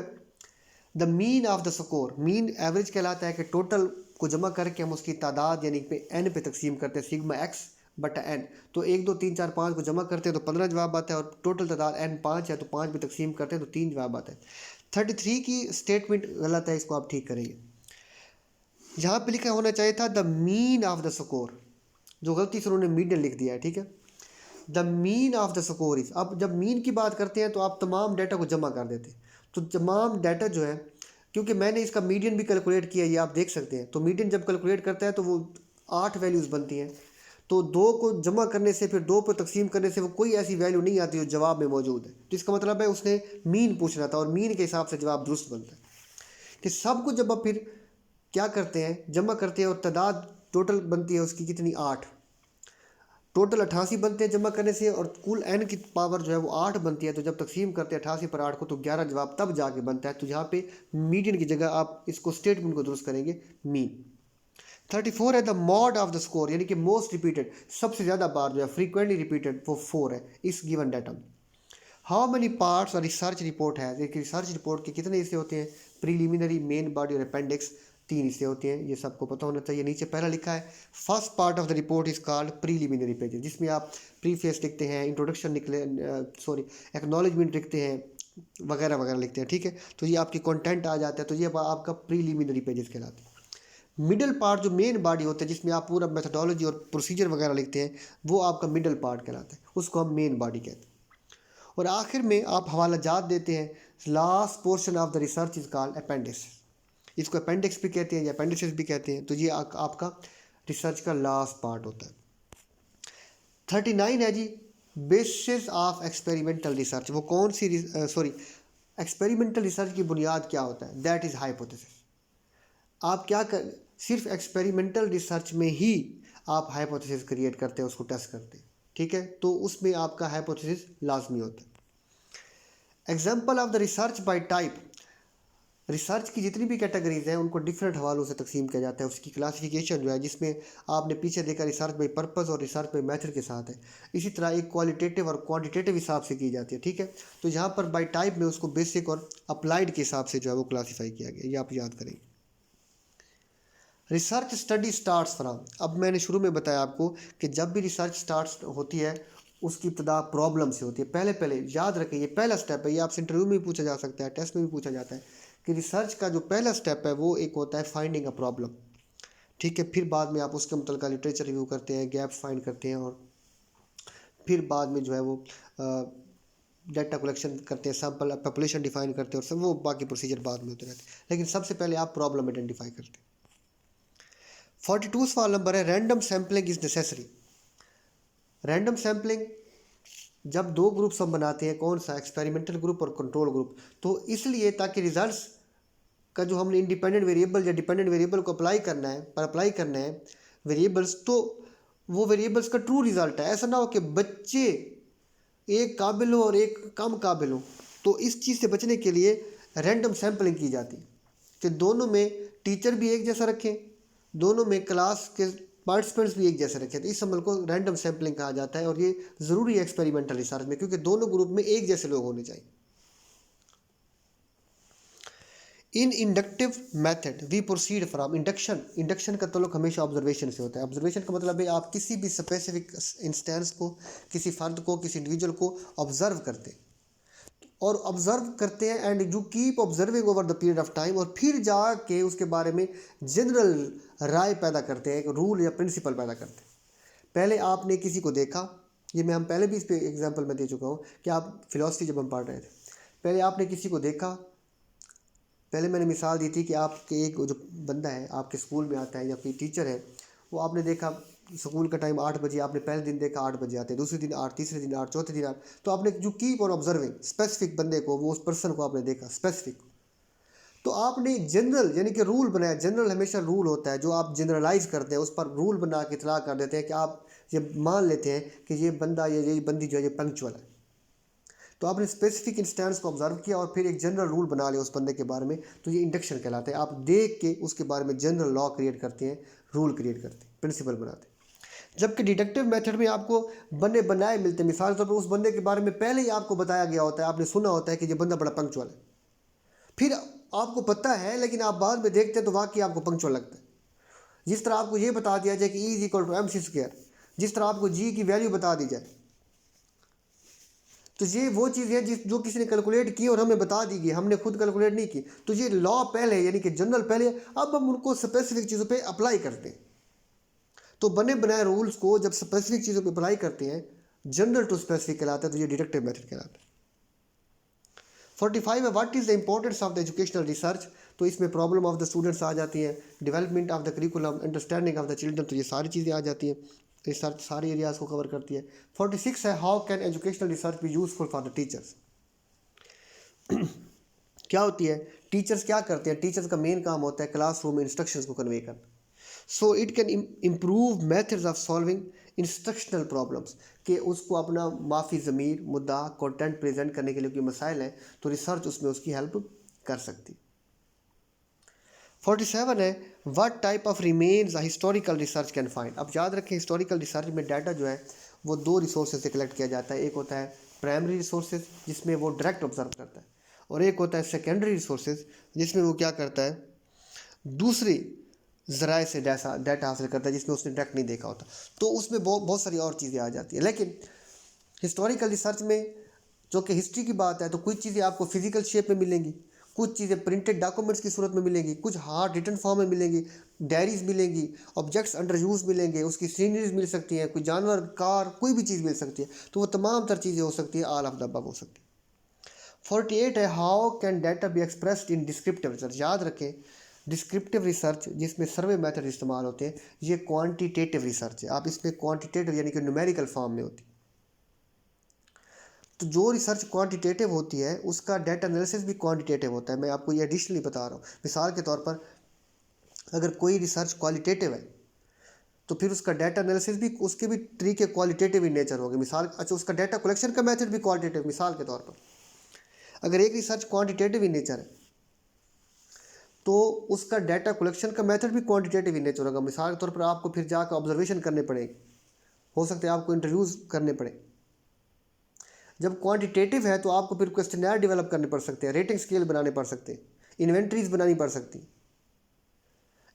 the mean of the score. Mean average कहलाता है कि टोटल को जमा करके हम उसकी तादाद यानी पे एन पे तकसीम करते हैं, सिग्मा एक्स बटा एन। तो 1 2 3 4 5 को जमा करते हैं तो 15 जवाब आता है, और टोटल तादाद एन 5 है तो 5 पे तकसीम करते हैं तो 3 जवाब आता है। 33 की स्टेटमेंट गलत है, इसको आप ठीक करेंगे। यहाँ पे लिखा होना चाहिए था the mean of the score, जो गलती से उन्होंने मीडियन लिख दिया है, ठीक है। The mean of the score is, अब जब मीन की बात करते हैं तो आप तमाम डाटा को जमा कर देते हैं। तो तमाम डाटा जो है, क्योंकि मैंने इसका मीडियन भी कैलकुलेट किया, ये आप देख सकते हैं। तो मीडियन जब कैलकुलेट करता है तो वो 8 वैल्यूज़ बनती हैं। तो 2 को जमा करने से, फिर 2 पर तकसीम करने से वो कोई ऐसी वैल्यू नहीं आती जो जवाब में मौजूद है। तो इसका मतलब है उसने मीन पूछना था, और मीन के हिसाब से जवाब दुरुस्त बनता है। कि सबको जब आप फिर क्या करते हैं, जमा करते हैं, और तादाद टोटल बनती है उसकी कितनी, 8। टोटल 88 बनते हैं जमा करने से, और कुल एन की पावर जो है वो 8 बनती है। तो जब तकसीम करते हैं 88 पर 8 को तो 11 जवाब तब जाके बनता है। तो यहाँ पे मीडियन की जगह आप इसको स्टेटमेंट को दुरुस्त करेंगे, मीन। 34 है the mod of the score, यानी कि मोस्ट रिपीटेड, सबसे ज़्यादा बार जो है फ्रीक्वेंटली रिपीटेड, वो 4 है इस गिवन डाटा में। हाउ मेनी पार्ट्स और रिसर्च रिपोर्ट है, देखिए रिसर्च रिपोर्ट के कितने हिस्से होते हैं, प्रीलिमिनरी, मेन बॉडी और अपेंडिक्स, 3 हिस्से होते हैं, ये सबको पता होना चाहिए। नीचे पहला लिखा है first part of the report is called preliminary pages, जिसमें आप प्रीफेस लिखते हैं, इंट्रोडक्शन निकले एक्नॉलेजमेंट लिखते हैं, वगैरह वगैरह लिखते हैं, ठीक है। तो ये आपकी कंटेंट आ जाता है, तो ये आपका प्रीलिमिनरी पेजेस कहलाते हैं। मिडल पार्ट जो मेन बॉडी होता है, जिसमें आप पूरा मेथडोलॉजी और प्रोसीजर वगैरह लिखते हैं, वो आपका मिडल पार्ट कहलाता है, उसको हम मेन बॉडी कहते हैं। और आखिर में आप हवाला जात देते हैं, last portion of the research is called appendix, इसको अपेंडिक्स भी कहते हैं या अपेंडिसेस भी कहते हैं। तो ये आपका रिसर्च का लास्ट पार्ट होता है। 39 है जी बेसिस ऑफ एक्सपेरिमेंटल रिसर्च, वो कौन सी एक्सपेरिमेंटल रिसर्च की बुनियाद क्या होता है, दैट इज़ हाइपोथेसिस। आप क्या कर, सिर्फ एक्सपेरिमेंटल रिसर्च में ही आप हाइपोथेसिस क्रिएट करते हैं, उसको टेस्ट करते हैं, ठीक है। तो उसमें आपका हाइपोथेसिस लाजमी होता है। Example of the research by type, research की जितनी भी कैटेगरीज हैं उनको डिफरेंट हवालों से तकसीम किया जाता है। उसकी क्लासिफिकेशन जो है, जिसमें आपने पीछे देखा रिसर्च बाय पर्पस और रिसर्च बाय मेथड के साथ है, इसी तरह एक क्वालिटेटिव और क्वांटिटेटिव हिसाब से की जाती है, ठीक है। तो यहाँ पर बाय टाइप में उसको बेसिक और अप्लाइड के हिसाब से जो है वो क्लासीफाई किया गया, ये आप याद करेंगे। रिसर्च स्टडी स्टार्ट्स फ्रॉम, अब मैंने शुरू में बताया आपको कि जब भी रिसर्च स्टार्ट होती है उसकी इब्तदा प्रॉब्लम से होती है। पहले याद रखें, ये पहला स्टेप है, ये आपसे इंटरव्यू में भी पूछा जा सकता है, टेस्ट में भी पूछा जाता है कि रिसर्च का जो पहला स्टेप है वो एक होता है फाइंडिंग अ प्रॉब्लम, ठीक है। फिर बाद में आप उसके मुतल्लिक़ लिटरेचर रिव्यू करते हैं, गैप्स फाइंड करते हैं, और फिर बाद में जो है वो डाटा कलेक्शन करते हैं, सैम्पल पॉपुलेशन डिफाइन करते हैं, और सब वो बाकी प्रोसीजर बाद में होते रहते हैं। लेकिन सबसे पहले आप प्रॉब्लम आइडेंटिफाई करते हैं। 42 सवाल नंबर है random sampling is necessary. Random sampling जब 2 ग्रुप्स हम बनाते हैं, कौन सा, एक्सपेरिमेंटल ग्रुप और कंट्रोल ग्रुप, तो इसलिए ताकि रिजल्ट्स का जो हमने इंडिपेंडेंट वेरिएबल या डिपेंडेंट वेरिएबल को अप्लाई करना है वेरिएबल्स, तो वो वेरिएबल्स का ट्रू रिजल्ट है। ऐसा ना हो कि बच्चे एक काबिल हो और एक कम काबिल हो। तो इस चीज़ से बचने के लिए रैंडम सैम्पलिंग की जाती है कि दोनों में टीचर भी एक जैसा रखें, दोनों में क्लास के पार्टिसिपेंट्स भी एक जैसे रखें। तो इस अमल को रैंडम सैम्पलिंग कहा जाता है, और ये ज़रूरी है एक्सपेरिमेंटल रिसर्च में, क्योंकि दोनों ग्रुप में एक जैसे लोग होने चाहिए। In inductive method we proceed from, induction का तल्लुक हमेशा ऑब्जर्वेशन से होता है। ऑब्जर्वेशन का मतलब है आप किसी भी स्पेसिफिक इंस्टेंस को, किसी फ़र्द को, किसी इंडिविजुअल को ऑब्जर्व करते हैं, और ऑब्जर्व करते हैं and you keep observing over the period of time, और फिर जाके उसके बारे में जनरल राय पैदा करते हैं, एक रूल या प्रिंसिपल पैदा करते हैं। पहले आपने किसी को देखा, ये मैं हम पहले भी इस पे एग्जांपल में दे चुका हूँ कि आप फिलॉसफी जब हम पढ़ रहे थे, पहले आपने किसी को देखा, पहले मैंने मिसाल दी थी कि आपके एक जो बंदा है आपके स्कूल में आता है या कोई टीचर है, वो आपने देखा स्कूल का टाइम 8 बजे, आपने पहले दिन देखा 8 बजे आते हैं, दूसरे दिन 8, तीसरे दिन 8, चौथे दिन 8। तो आपने जो कीप ऑन ऑब्जर्विंग स्पेसिफिक बंदे को, वो उस पर्सन को आपने देखा स्पेसिफिक, तो आपने जनरल यानी कि रूल बनाया। जनरल हमेशा रूल होता है, जो आप जनरलाइज करते हैं उस पर रूल बना के इतला कर देते हैं कि आप ये मान लेते हैं कि ये बंदा या ये बंदी जो है ये पंक्चुअल है। तो आपने स्पेसिफिक इंस्टेंस को ऑब्जर्व किया और फिर एक जनरल रूल बना लिया उस बंदे के बारे में, तो ये इंडक्शन कहलाता है। आप देख के उसके बारे में जनरल लॉ क्रिएट करते हैं, रूल क्रिएट करते हैं, प्रिंसिपल बनाते हैं। जबकि डिडक्टिव मेथड में आपको बने बनाए मिलते हैं। मिसाल के तौर पर उस बंदे के बारे में पहले ही आपको बताया गया होता है, आपने सुना होता है कि ये बंदा बड़ा पंक्चुअल है, फिर आपको पता है लेकिन आप बाद में देखते हैं तो वाकई आपको पंक्चुअल लगता है। जिस तरह आपको ये बता दिया जाए कि E is equal to MC², जिस तरह आपको G की वैल्यू बता दी जाए, तो ये वो चीज़ है जो किसी ने कैलकुलेट की और हमें बता दी गई, हमने खुद कैलकुलेट नहीं की। तो ये लॉ पहले यानी कि जनरल पहले, अब हम उनको स्पेसिफिक चीज़ों पे अप्लाई करते हैं। तो बने बनाए रूल्स को जब स्पेसिफिक चीज़ों पे अप्लाई करते हैं, जनरल टू स्पेसिफिक कहलाता है, तो ये डिडक्टिव मेथड कहलाता है। 45 है what is the importance of the educational research. तो इसमें प्रॉब्लम ऑफ द स्टूडेंट्स आ जाती हैं, development of the curriculum, understanding of the children, तो ये सारी चीज़ें आ जाती हैं। रिसर्च सारे एरियाज़ को कवर करती है। 46 है how can educational research be useful for the teachers. क्या होती है, टीचर्स क्या करते हैं, टीचर्स का मेन काम होता है क्लासरूम में इंस्ट्रक्शंस को कन्वे करना। So it can improve methods of solving instructional problems, कि उसको अपना माफ़ी ज़मीर मुद्दा कंटेंट प्रेजेंट करने के लिए कोई मसाइल हैं तो रिसर्च उसमें उसकी हेल्प कर सकती। 47 है what type of remains historical research can find. अब याद रखें हिस्टोरिकल रिसर्च में डाटा जो है वो दो रिसोर्सेज से कलेक्ट किया जाता है। एक होता है प्राइमरी रिसोर्सेज जिसमें वो डायरेक्ट ऑब्जर्व करता है, और एक होता है सेकेंडरी रिसोर्सेज जिसमें वो क्या करता है, दूसरी ज़राए से डाटा हासिल करता है जिसमें उसने डायरेक्ट नहीं देखा होता। तो उसमें बहुत सारी और चीज़ें आ जाती हैं। लेकिन हिस्टोरिकल रिसर्च में जो कि हिस्ट्री की बात है, तो कुछ चीज़ें आपको फिजिकल शेप में मिलेंगी, कुछ चीज़ें प्रिंटेड डॉक्यूमेंट्स की सूरत में मिलेंगी, कुछ हार्ड रिटन फॉर्म में मिलेंगी, डायरीज मिलेंगी, ऑब्जेक्ट्स अंडर यूज़ मिलेंगे, उसकी सीनरीज मिल सकती हैं, कोई जानवर, कार, कोई भी चीज़ मिल सकती है। तो वो तमाम तर चीज़ें हो सकती है, ऑल ऑफ द अबव हो सकती है। 48 है how can data be expressed in descriptive research. याद रखें डिस्क्रिप्टिव रिसर्च जिसमें सर्वे मेथड इस्तेमाल होते हैं, ये क्वांटिटेटिव रिसर्च है। आप इसमें क्वांटिटेटिव यानी कि न्यूमेरिकल फॉर्म में होती है। तो जो रिसर्च क्वांटिटेटिव होती है उसका डाटा एनालिसिस भी क्वांटिटेटिव होता है। मैं आपको ये एडिशनली बता रहा हूँ। मिसाल के तौर पर अगर कोई रिसर्च क्वालिटेटिव है तो फिर उसका डाटा एनालिसिस भी, उसके भी तरीके क्वालिटेटिव इन नेचर होंगे। मिसाल अच्छा उसका डाटा कलेक्शन का मेथड भी क्वालिटेटिव। मिसाल के तौर पर अगर एक रिसर्च क्वांटिटेटिव इन नेचर है तो उसका डाटा कलेक्शन का मेथड भी क्वांटिटेटिव इन नेचर होगा। मिसाल के तौर पर आपको फिर जाकर ऑब्जर्वेशन करने पड़ेंगे, हो सकता है आपको इंटरव्यूज़ करने पड़े। जब क्वांटिटेटिव है तो आपको फिर क्वेश्चनर डेवलप करने पड़ सकते हैं, रेटिंग स्केल बनाने पड़ सकते हैं, इन्वेंट्रीज बनानी पड़ सकती।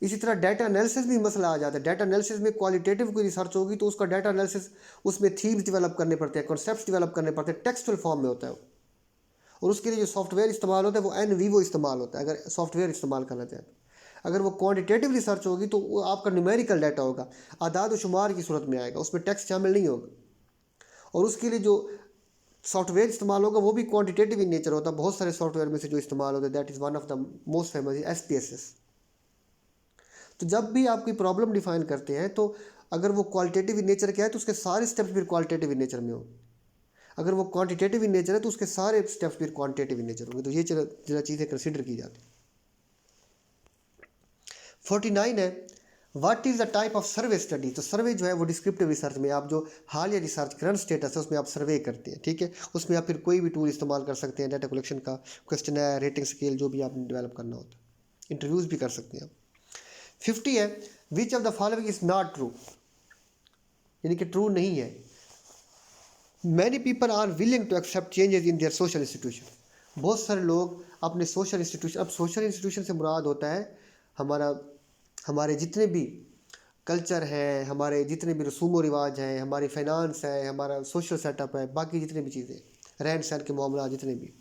इसी तरह डाटा एनालिसिस भी मसला आ जाता है। डाटा एनालिसिस में क्वालिटेटिव कोई रिसर्च होगी तो उसका डाटा एनालिसिस, उसमें थीम्स डेवलप करने पड़ते हैं, कॉन्सेप्ट्स डेवलप करने पड़ते हैं, टेक्सचुअल फॉर्म में होता है। और उसके लिए जो सॉफ्टवेयर इस्तेमाल होता है वो NVivo इस्तेमाल होता है, अगर सॉफ्टवेयर इस्तेमाल करना चाहें तो। अगर वो क्वांटिटेटिव रिसर्च होगी तो वो आपका न्यूमेरिकल डाटा होगा, आदाद व शुमार की सूरत में आएगा, उसमें टेक्स्ट शामिल नहीं होगा। और उसके लिए जो सॉफ्टवेयर इस्तेमाल होगा वो भी क्वांटिटेटिव इन नेचर होता है। बहुत सारे सॉफ्टवेयर में से जो इस्तेमाल होता है that is one of the most famous SPSS। तो जब भी आप कोई प्रॉब्लम डिफाइन करते हैं तो अगर वो क्वालिटेटिव इन नेचर क्या है तो उसके सारे स्टेप्स फिर क्वालिटेटिव इन नेचर में हो। अगर वो क्वांटिटेटिव इन नेचर है तो उसके सारे स्टेप्स फिर क्वांटिटेटिव इन नेचर होंगे। तो ये जरा चीज़ें कंसिडर की जाती। 49 है what is the type of survey study. तो सर्वे जो है वो डिस्क्रिप्टिव रिसर्च में आप जो हालिया रिसर्च करंट स्टेटस है उसमें आप सर्वे करते हैं, ठीक है। उसमें आप फिर कोई भी टूल इस्तेमाल कर सकते हैं, डाटा कलेक्शन का, क्वेश्चनर, रेटिंग स्केल, जो भी आपने डेवलप करना होता है, इंटरव्यूज़ भी कर सकते हैं आप। 50 है which of the following is not true, यानी कि ट्रू नहीं है। Many people are willing to accept changes in their social institution. बहुत सारे लोग अपने सोशल इंस्टीट्यूशन, अब सोशल इंस्टीट्यूशन से मुराद होता है हमारे जितने भी कल्चर है, हमारे जितने भी रसूम व रिवाज हैं, हमारी फाइनेंस है, हमारा सोशल सेटअप है, बाकी जितने भी चीज़ें, रहन सहन के मामला जितने भी।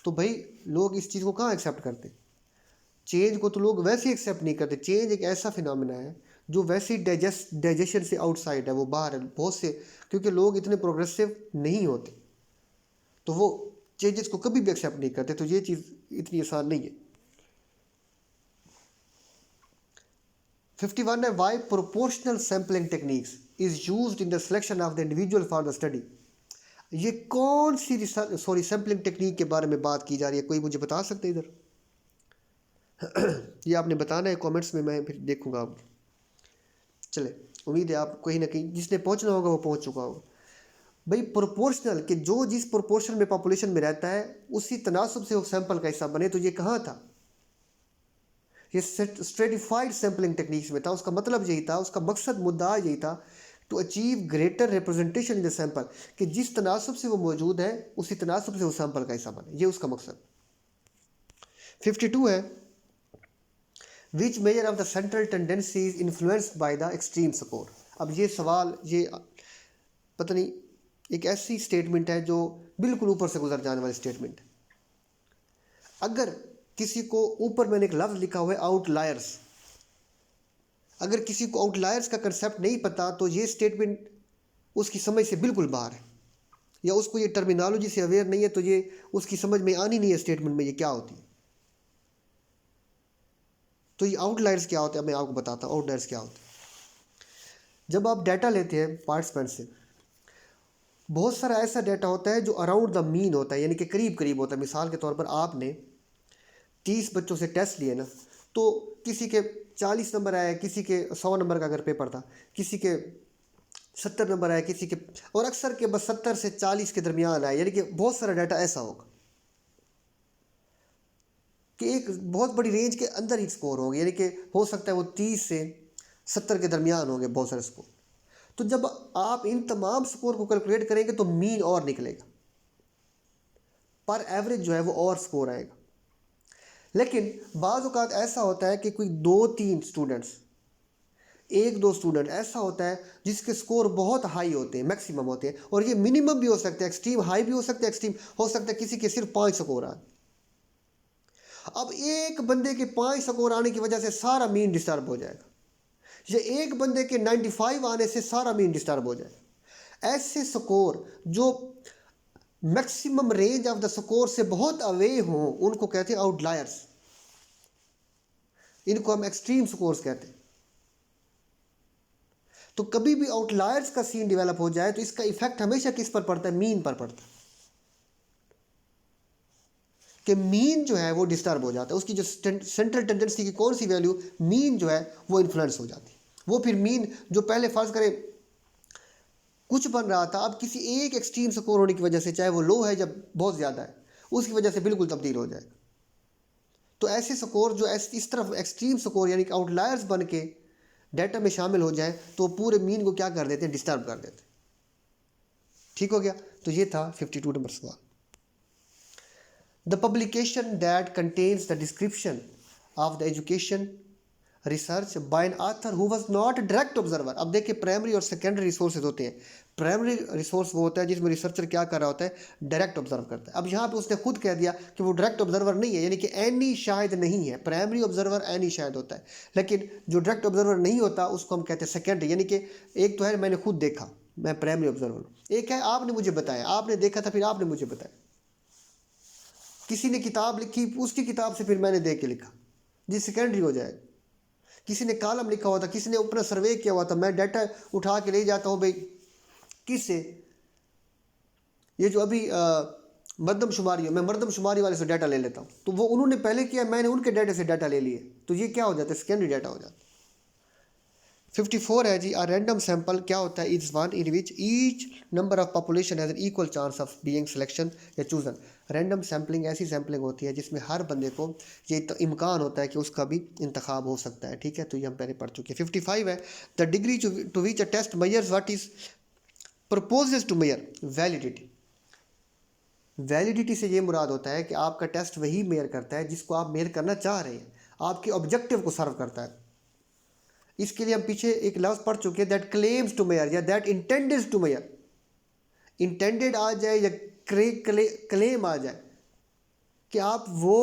तो भाई लोग इस चीज़ को कहाँ एक्सेप्ट करते? चेंज को तो लोग वैसे ही एक्सेप्ट नहीं करते। चेंज एक ऐसा फिनोमेना है जो वैसे ही डाइजेशन से आउटसाइड है, वो बाहर है बहुत से, क्योंकि लोग इतने प्रोग्रेसिव नहीं होते तो वो चेंजेस को कभी भी एक्सेप्ट नहीं करते। तो ये चीज़ इतनी आसान नहीं है। 51 है why proportional sampling techniques is used in the selection of the individual for the study. ये कौन सी सैम्पलिंग टेक्निक के बारे में बात की जा रही है, कोई मुझे बता सकते इधर? ये आपने बताना है कमेंट्स में, मैं फिर देखूंगा। आप चले, उम्मीद है आप कहीं ना कहीं जिसने पहुंचना होगा वो पहुंच चुका होगा। भाई प्रोपोर्शनल कि जो जिस प्रोपोर्शन में पॉपुलेशन में रहता है उसी तनासब से वो सैंपल का हिस्सा बने। तो ये कहाँ था? ये स्ट्रेटिफाइड सैम्पलिंग टेक्निक्स में था। उसका मतलब यही था, उसका मकसद मुद्दा यही था to achieve greater representation in the sample, कि जिस तनासब से वो मौजूद है उसी तनासब से वो सैंपल का हिस्सा बने, ये उसका मकसद। 52 है, which measure of the central tendency is influenced by the extreme score. अब ये सवाल, ये पता नहीं, एक ऐसी स्टेटमेंट है जो बिल्कुल ऊपर से गुजर जाने वाली स्टेटमेंट है। अगर किसी को, ऊपर मैंने एक लफ्ज़ लिखा हुआ है आउटलायर्स, अगर किसी को आउटलायर्स का कंसेप्ट नहीं पता तो ये स्टेटमेंट उसकी समझ से बिल्कुल बाहर है, या उसको ये टर्मिनोलॉजी से अवेयर नहीं है तो ये उसकी समझ में आनी नहीं है स्टेटमेंट में ये क्या होती है। तो ये आउटलायर्स क्या होते हैं मैं आपको बताता हूँ। आउटलायर्स क्या होते हैं, जब आप डाटा लेते हैं पार्टिसिपेंट से, बहुत सारा ऐसा डाटा होता है जो अराउंड द मीन होता है, यानी कि करीब करीब होता है। मिसाल के तौर पर आपने 30 बच्चों से टेस्ट लिए ना, तो किसी के 40 नंबर आए, किसी के 100 नंबर का अगर पेपर था, किसी के 70 नंबर आए, किसी के, और अक्सर के बस 70 से 40 के दरमियान आए, यानी कि बहुत सारा डाटा ऐसा होगा कि एक बहुत बड़ी रेंज के अंदर ही स्कोर होंगे, यानी कि हो सकता है वो 30 से 70 के दरमियान होंगे बहुत सारे स्कोर। तो जब आप इन तमाम स्कोर को कैलकुलेट करेंगे तो मीन और निकलेगा, पर एवरेज जो है वो और स्कोर आएगा। लेकिन बाज़ औक़ात ऐसा होता है कि कोई 2-3 स्टूडेंट्स, 1-2 स्टूडेंट ऐसा होता है जिसके स्कोर बहुत हाई होते हैं, मैक्सिमम होते हैं, और ये मिनिमम भी हो सकता है, एक्सट्रीम हाई भी हो सकता है, एक्सट्रीम हो सकता है किसी के सिर्फ 5 स्कोर आए। अब एक बंदे के 5 स्कोर आने की वजह से सारा मीन डिस्टर्ब हो जाएगा, या एक बंदे के 95 आने से सारा मीन डिस्टर्ब हो जाएगा। ऐसे स्कोर जो maximum range of the score से बहुत अवे हों उनको कहते हैं आउटलायर्स, इनको हम एक्सट्रीम स्कोर्स कहते हैं। तो कभी भी आउटलायर्स का सीन डेवलप हो जाए तो इसका इफेक्ट हमेशा किस पर पड़ता है, मीन पर पड़ता है, कि मीन जो है वो डिस्टर्ब हो जाता है, उसकी जो सेंट्रल टेंडेंसी की कौन सी वैल्यू, मीन जो है वो इन्फ्लुएंस हो जाती है। वो फिर मीन जो पहले फर्ज करें कुछ बन रहा था, अब किसी एक एक्सट्रीम स्कोर होने की वजह से, चाहे वो लो है जब बहुत ज़्यादा है, उसकी वजह से बिल्कुल तब्दील हो जाएगा। तो ऐसे स्कोर जो इस तरफ एक्सट्रीम स्कोर यानी कि आउटलायर्स बन के डाटा में शामिल हो जाए तो पूरे मीन को क्या कर देते हैं, डिस्टर्ब कर देते हैं। ठीक हो गया। तो ये था 52 नंबर सवाल। The publication that contains the description of the education research by an author who was not direct observer. अब देखिए प्राइमरी और सेकेंडरी रिसोर्सेज होते हैं। प्राइमरी रिसोर्स वो होता है जिसमें रिसर्चर क्या कर रहा होता है, डायरेक्ट ऑब्जर्व करता है। अब यहाँ पे उसने खुद कह दिया कि वो डायरेक्ट ऑब्जर्वर नहीं है, यानी कि एनी शायद नहीं है। प्राइमरी ऑब्जर्वर एनी शायद होता है, लेकिन जो डायरेक्ट ऑब्जर्वर नहीं होता उसको हम कहते हैं सेकेंडरी, यानी कि एक तो है मैंने खुद देखा, मैं प्राइमरी ऑब्जर्वर हूँ, एक है आपने मुझे बताया, आपने देखा था फिर आपने मुझे बताया, किसी ने किताब लिखी उसकी किताब से फिर मैंने देख के लिखा, जी सेकेंडरी हो जाएगा। किसी ने कॉलम लिखा हुआ था, किसी ने अपना सर्वे किया हुआ था, मैं डाटा उठा के ले जाता हूँ भाई किससे, ये जो अभी मरदमशुमारी है, मैं मरदमशुमारी वाले से डाटा ले लेता हूँ, तो वो उन्होंने पहले किया, मैंने उनके डाटा से डाटा ले लिए, तो ये क्या हो जाता है, सेकेंडरी डाटा हो जाता है। 54 है जी, रैंडम सैंपल क्या होता है, is one in which each number of population has an equal chance of being selection या चूजन। रैंडम सैम्पलिंग ऐसी सैम्पलिंग होती है जिसमें हर बंदे को ये इम्कान होता है कि उसका भी इंतखाब हो सकता है। ठीक है, तो ये हम पहले पढ़ चुके हैं। 55 है, the degree to which a test measures what is proposes to measure validity. Validity से ये मुराद होता है कि आपका टेस्ट वही मेयर करता है जिसको आप मेयर करना चाह रहे हैं, आपके ऑब्जेक्टिव को सर्व करता है। इसके लिए हम पीछे एक लफ्ज़ पढ़ चुके हैं, दैट क्लेम्स टू मेयर या that intended to measure. Intended आ जाए या क्लेम आ जाए कि आप वो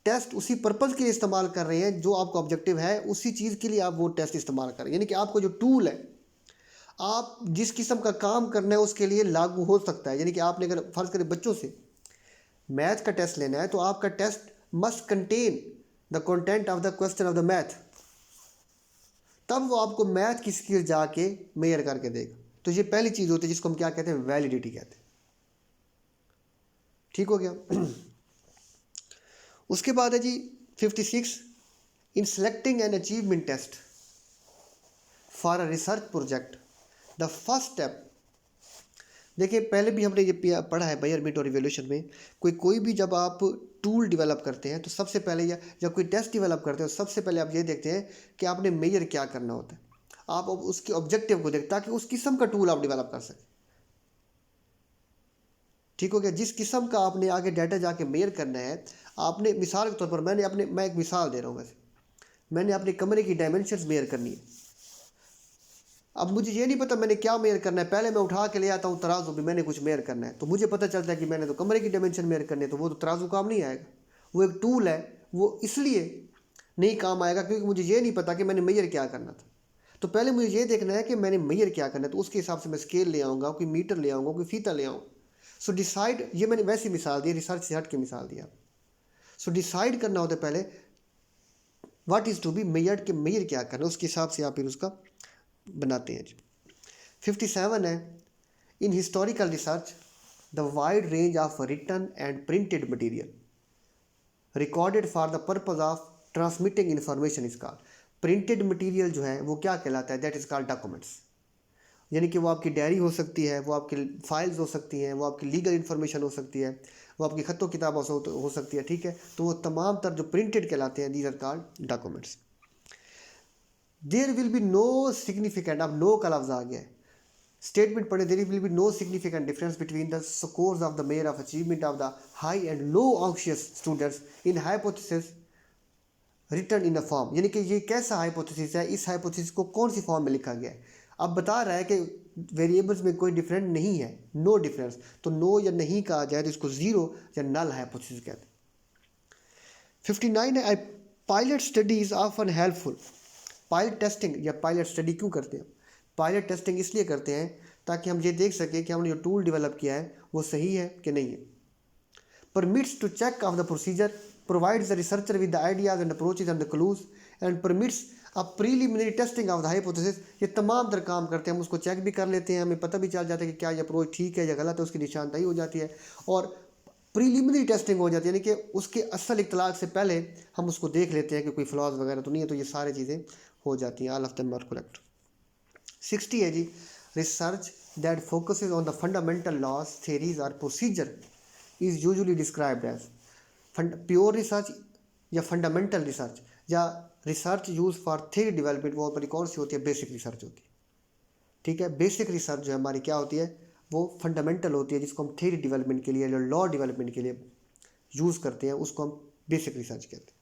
टेस्ट उसी पर्पज़ के लिए इस्तेमाल कर रहे हैं जो आपका ऑब्जेक्टिव है, उसी चीज़ के लिए आप वो टेस्ट इस्तेमाल कर रहे हैं, यानी कि आपको जो टूल है आप जिस किस्म का काम करना है उसके लिए लागू हो सकता है। यानी कि आपने अगर फ़र्ज़ करें बच्चों से मैथ का टेस्ट लेना है तो आपका test must contain the content of the question of the math, तब वो आपको मैथ की स्किल जाके मेयर करके देगा। तो ये पहली चीज़ होती है जिसको हम क्या कहते हैं, वैलिडिटी कहते हैं। ठीक हो गया। उसके बाद है जी 56, in selecting an achievement test for a research project the first step. देखिए पहले भी हमने ये पढ़ा है मेजरमेंट और इवैल्यूएशन में, कोई भी जब आप टूल डेवलप करते हैं तो सबसे पहले, या जब कोई टेस्ट डेवलप करते हैं तो सबसे पहले आप ये देखते हैं कि आपने मेजर क्या करना होता है। आप उसके ऑब्जेक्टिव को देखते ताकि उस किस्म का टूल आप डेवलप कर सकें। ठीक हो गया। जिस किस्म का आपने आगे डाटा जाके मेयर करना है, आपने मिसाल के तौर पर मैं एक मिसाल दे रहा हूँ, वैसे मैंने अपने कमरे की डायमेंशंस मेयर करनी है। अब मुझे ये नहीं पता मैंने क्या मेयर करना है, पहले मैं उठा के ले आता हूँ तराजू भी, मैंने कुछ मेयर करना है, तो मुझे पता चलता है कि मैंने तो कमरे की डायमेंशन मेयर करनी है, तो वो तो तराजू काम नहीं आएगा। वो एक टूल है, वो इसलिए नहीं काम आएगा क्योंकि मुझे ये नहीं पता कि मैंने मेयर क्या करना था। तो पहले मुझे ये देखना है कि मैंने मेयर क्या करना है, तो उसके हिसाब से मैं स्केल ले आऊँगा, कोई मीटर ले आऊँगा, कोई फीता ले आऊँ। सो डिसाइड, ये मैंने वैसी मिसाल दी, रिसर्च से हट के मिसाल दिया। सो डिसाइड करना होता है पहले व्हाट इज़ टू बी मेयर्ड, कि मेयर क्या करना है, उसके हिसाब से आप फिर उसका बनाते हैं। 57 है, in historical research the wide range of written and printed material recorded for the purpose of transmitting information is called. Printed material जो है वो क्या कहलाता है, दैट इज कॉल्ड डॉक्यूमेंट्स। यानी कि वो आपकी डायरी हो सकती है, वो आपकी फाइल्स हो सकती हैं, वो आपकी लीगल इन्फॉर्मेशन हो सकती है, वो आपकी खतों किताब हो सकती है, ठीक है। तो वो तमाम तर जो प्रिंटेड कहलाते हैं, these are called documents. There will be no significant, अब नो का लफ्ज आ गया है, स्टेटमेंट पढ़े, there will be no significant difference between the scores of the measure of achievement of the high and low anxious students in hypothesis written in a form. यानी कि ये कैसा हाइपोथेसिस है, इस हाइपोथेसिस को कौन सी फॉर्म में लिखा गया है। अब बता रहा है कि वेरिएबल्स में कोई डिफरेंट नहीं है, नो डिफरेंस, तो नो या नहीं कहा जाए तो इसको जीरो या नल हाइपोथेसिस कहते हैं। 59 है, pilot study is often helpful. Pilot testing या पायलट स्टडी क्यों करते हैं? पायलट टेस्टिंग इसलिए करते हैं ताकि हम ये देख सकें कि हमने जो टूल डेवलप किया है वो सही है कि नहीं है। permits to check of the procedure, provides the researcher with the ideas and approaches and the clues, and permits a preliminary testing of the hypothesis। ये तमाम तर काम करते हैं, हम उसको चेक भी कर लेते हैं, हमें पता भी चल जाता है कि क्या ये अप्रोच ठीक है या गलत है, उसकी निशानदाही हो जाती है, और प्रीलिमिनरी टेस्टिंग हो जाती है, यानी कि उसके असल इतलाक से पहले हम उसको देख लेते हैं कि कोई फ्लॉज वगैरह तो नहीं है, तो ये सारी चीज़ें हो जाती हैं। All of them are correct. 60 है जी, research that focuses on the fundamental laws, theories और procedure is usually described as pure research या फंडामेंटल रिसर्च, या research use for theory development. वो हमारी कौन सी होती है? बेसिक रिसर्च होती है, ठीक है। बेसिक रिसर्च जो है हमारी क्या होती है, वो फंडामेंटल होती है, जिसको हम थ्योरी डेवलपमेंट के लिए या लॉ डेवलपमेंट के लिए यूज़ करते हैं, उसको हम बेसिक रिसर्च कहते हैं।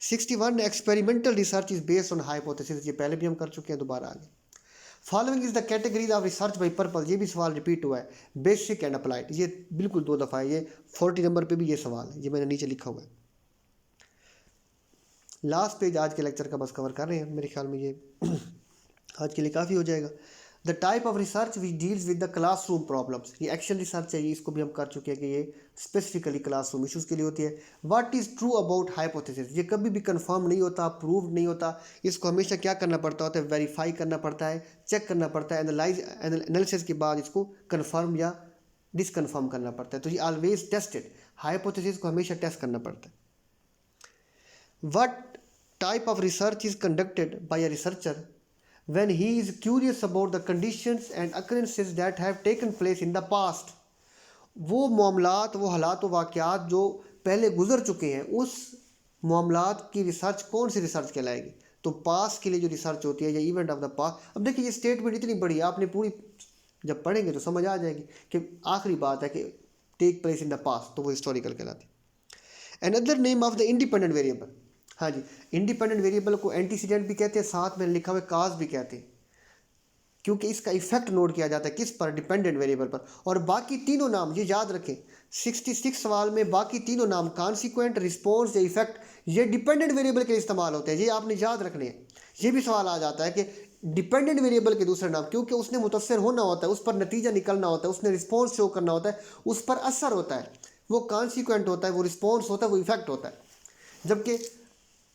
61 experimental research is based on hypothesis, ये पहले भी हम कर चुके हैं, दोबारा आगे। Following is the categories of research by purpose, ये भी सवाल रिपीट हुआ है, बेसिक एंड अप्लाइड, ये बिल्कुल 2 दफ़ा है, ये 40 नंबर पे भी ये सवाल है, ये मैंने नीचे लिखा हुआ है। लास्ट पेज आज के लेक्चर का बस कवर कर रहे हैं, मेरे ख्याल में ये आज के लिए काफ़ी हो जाएगा। The type of research which deals with the classroom problems, ये एक्शन रिसर्च है, ये इसको भी हम कर चुके हैं कि ये स्पेसिफिकली क्लासरूम इशूज़ के लिए होती है। What is true about hypothesis, ये कभी भी कंफर्म नहीं होता, प्रूव नहीं होता, इसको हमेशा क्या करना पड़ता होता है? वेरीफाई करना पड़ता है, चेक करना पड़ता है, एनालिसिस के बाद इसको कन्फर्म या डिसकन्फर्म करना पड़ता है। तो ये ऑलवेज टेस्टेड, हाइपोथेसिस को हमेशा टेस्ट करना पड़ता है। What type of research is conducted by a researcher when he is curious about the conditions and occurrences that have taken place in the past। वो मामलात, वो हालात व वाक़यात जो पहले गुजर चुके हैं, उस मामलात की रिसर्च कौन सी रिसर्च कहलाएगी? तो पास्ट के लिए जो रिसर्च होती है या इवेंट ऑफ द पास्ट। अब देखिए ये स्टेटमेंट इतनी बड़ी है, आपने पूरी जब पढ़ेंगे तो समझ आ जाएगी कि आखिरी बात है कि take place in the past, तो वो हिस्टोरिकल कहलाती है। Another name of the independent variable, हाँ जी, इंडिपेंडेंट वेरिएबल को एंटीसीडेंट भी कहते हैं, साथ में लिखा हुआ काज भी कहते हैं, क्योंकि इसका इफेक्ट नोट किया जाता है किस पर? डिपेंडेंट वेरिएबल पर। और बाकी तीनों नाम ये याद रखें, 66 सवाल में बाकी तीनों नाम कॉन्सिक्वेंट, रिस्पॉन्स या इफेक्ट, ये डिपेंडेंट वेरिएबल के इस्तेमाल होते हैं, ये आपने याद रखने हैं। ये भी सवाल आ जाता है कि डिपेंडेंट वेरिएबल के दूसरे नाम, क्योंकि उसने मुतस्सिर होना होता है, उस पर नतीजा निकलना होता है, उसने रिस्पॉन्स शो करना होता है, उस पर असर होता है, वो कॉन्सिक्वेंट होता है, वो रिस्पॉन्स होता है, वो इफेक्ट होता है। जबकि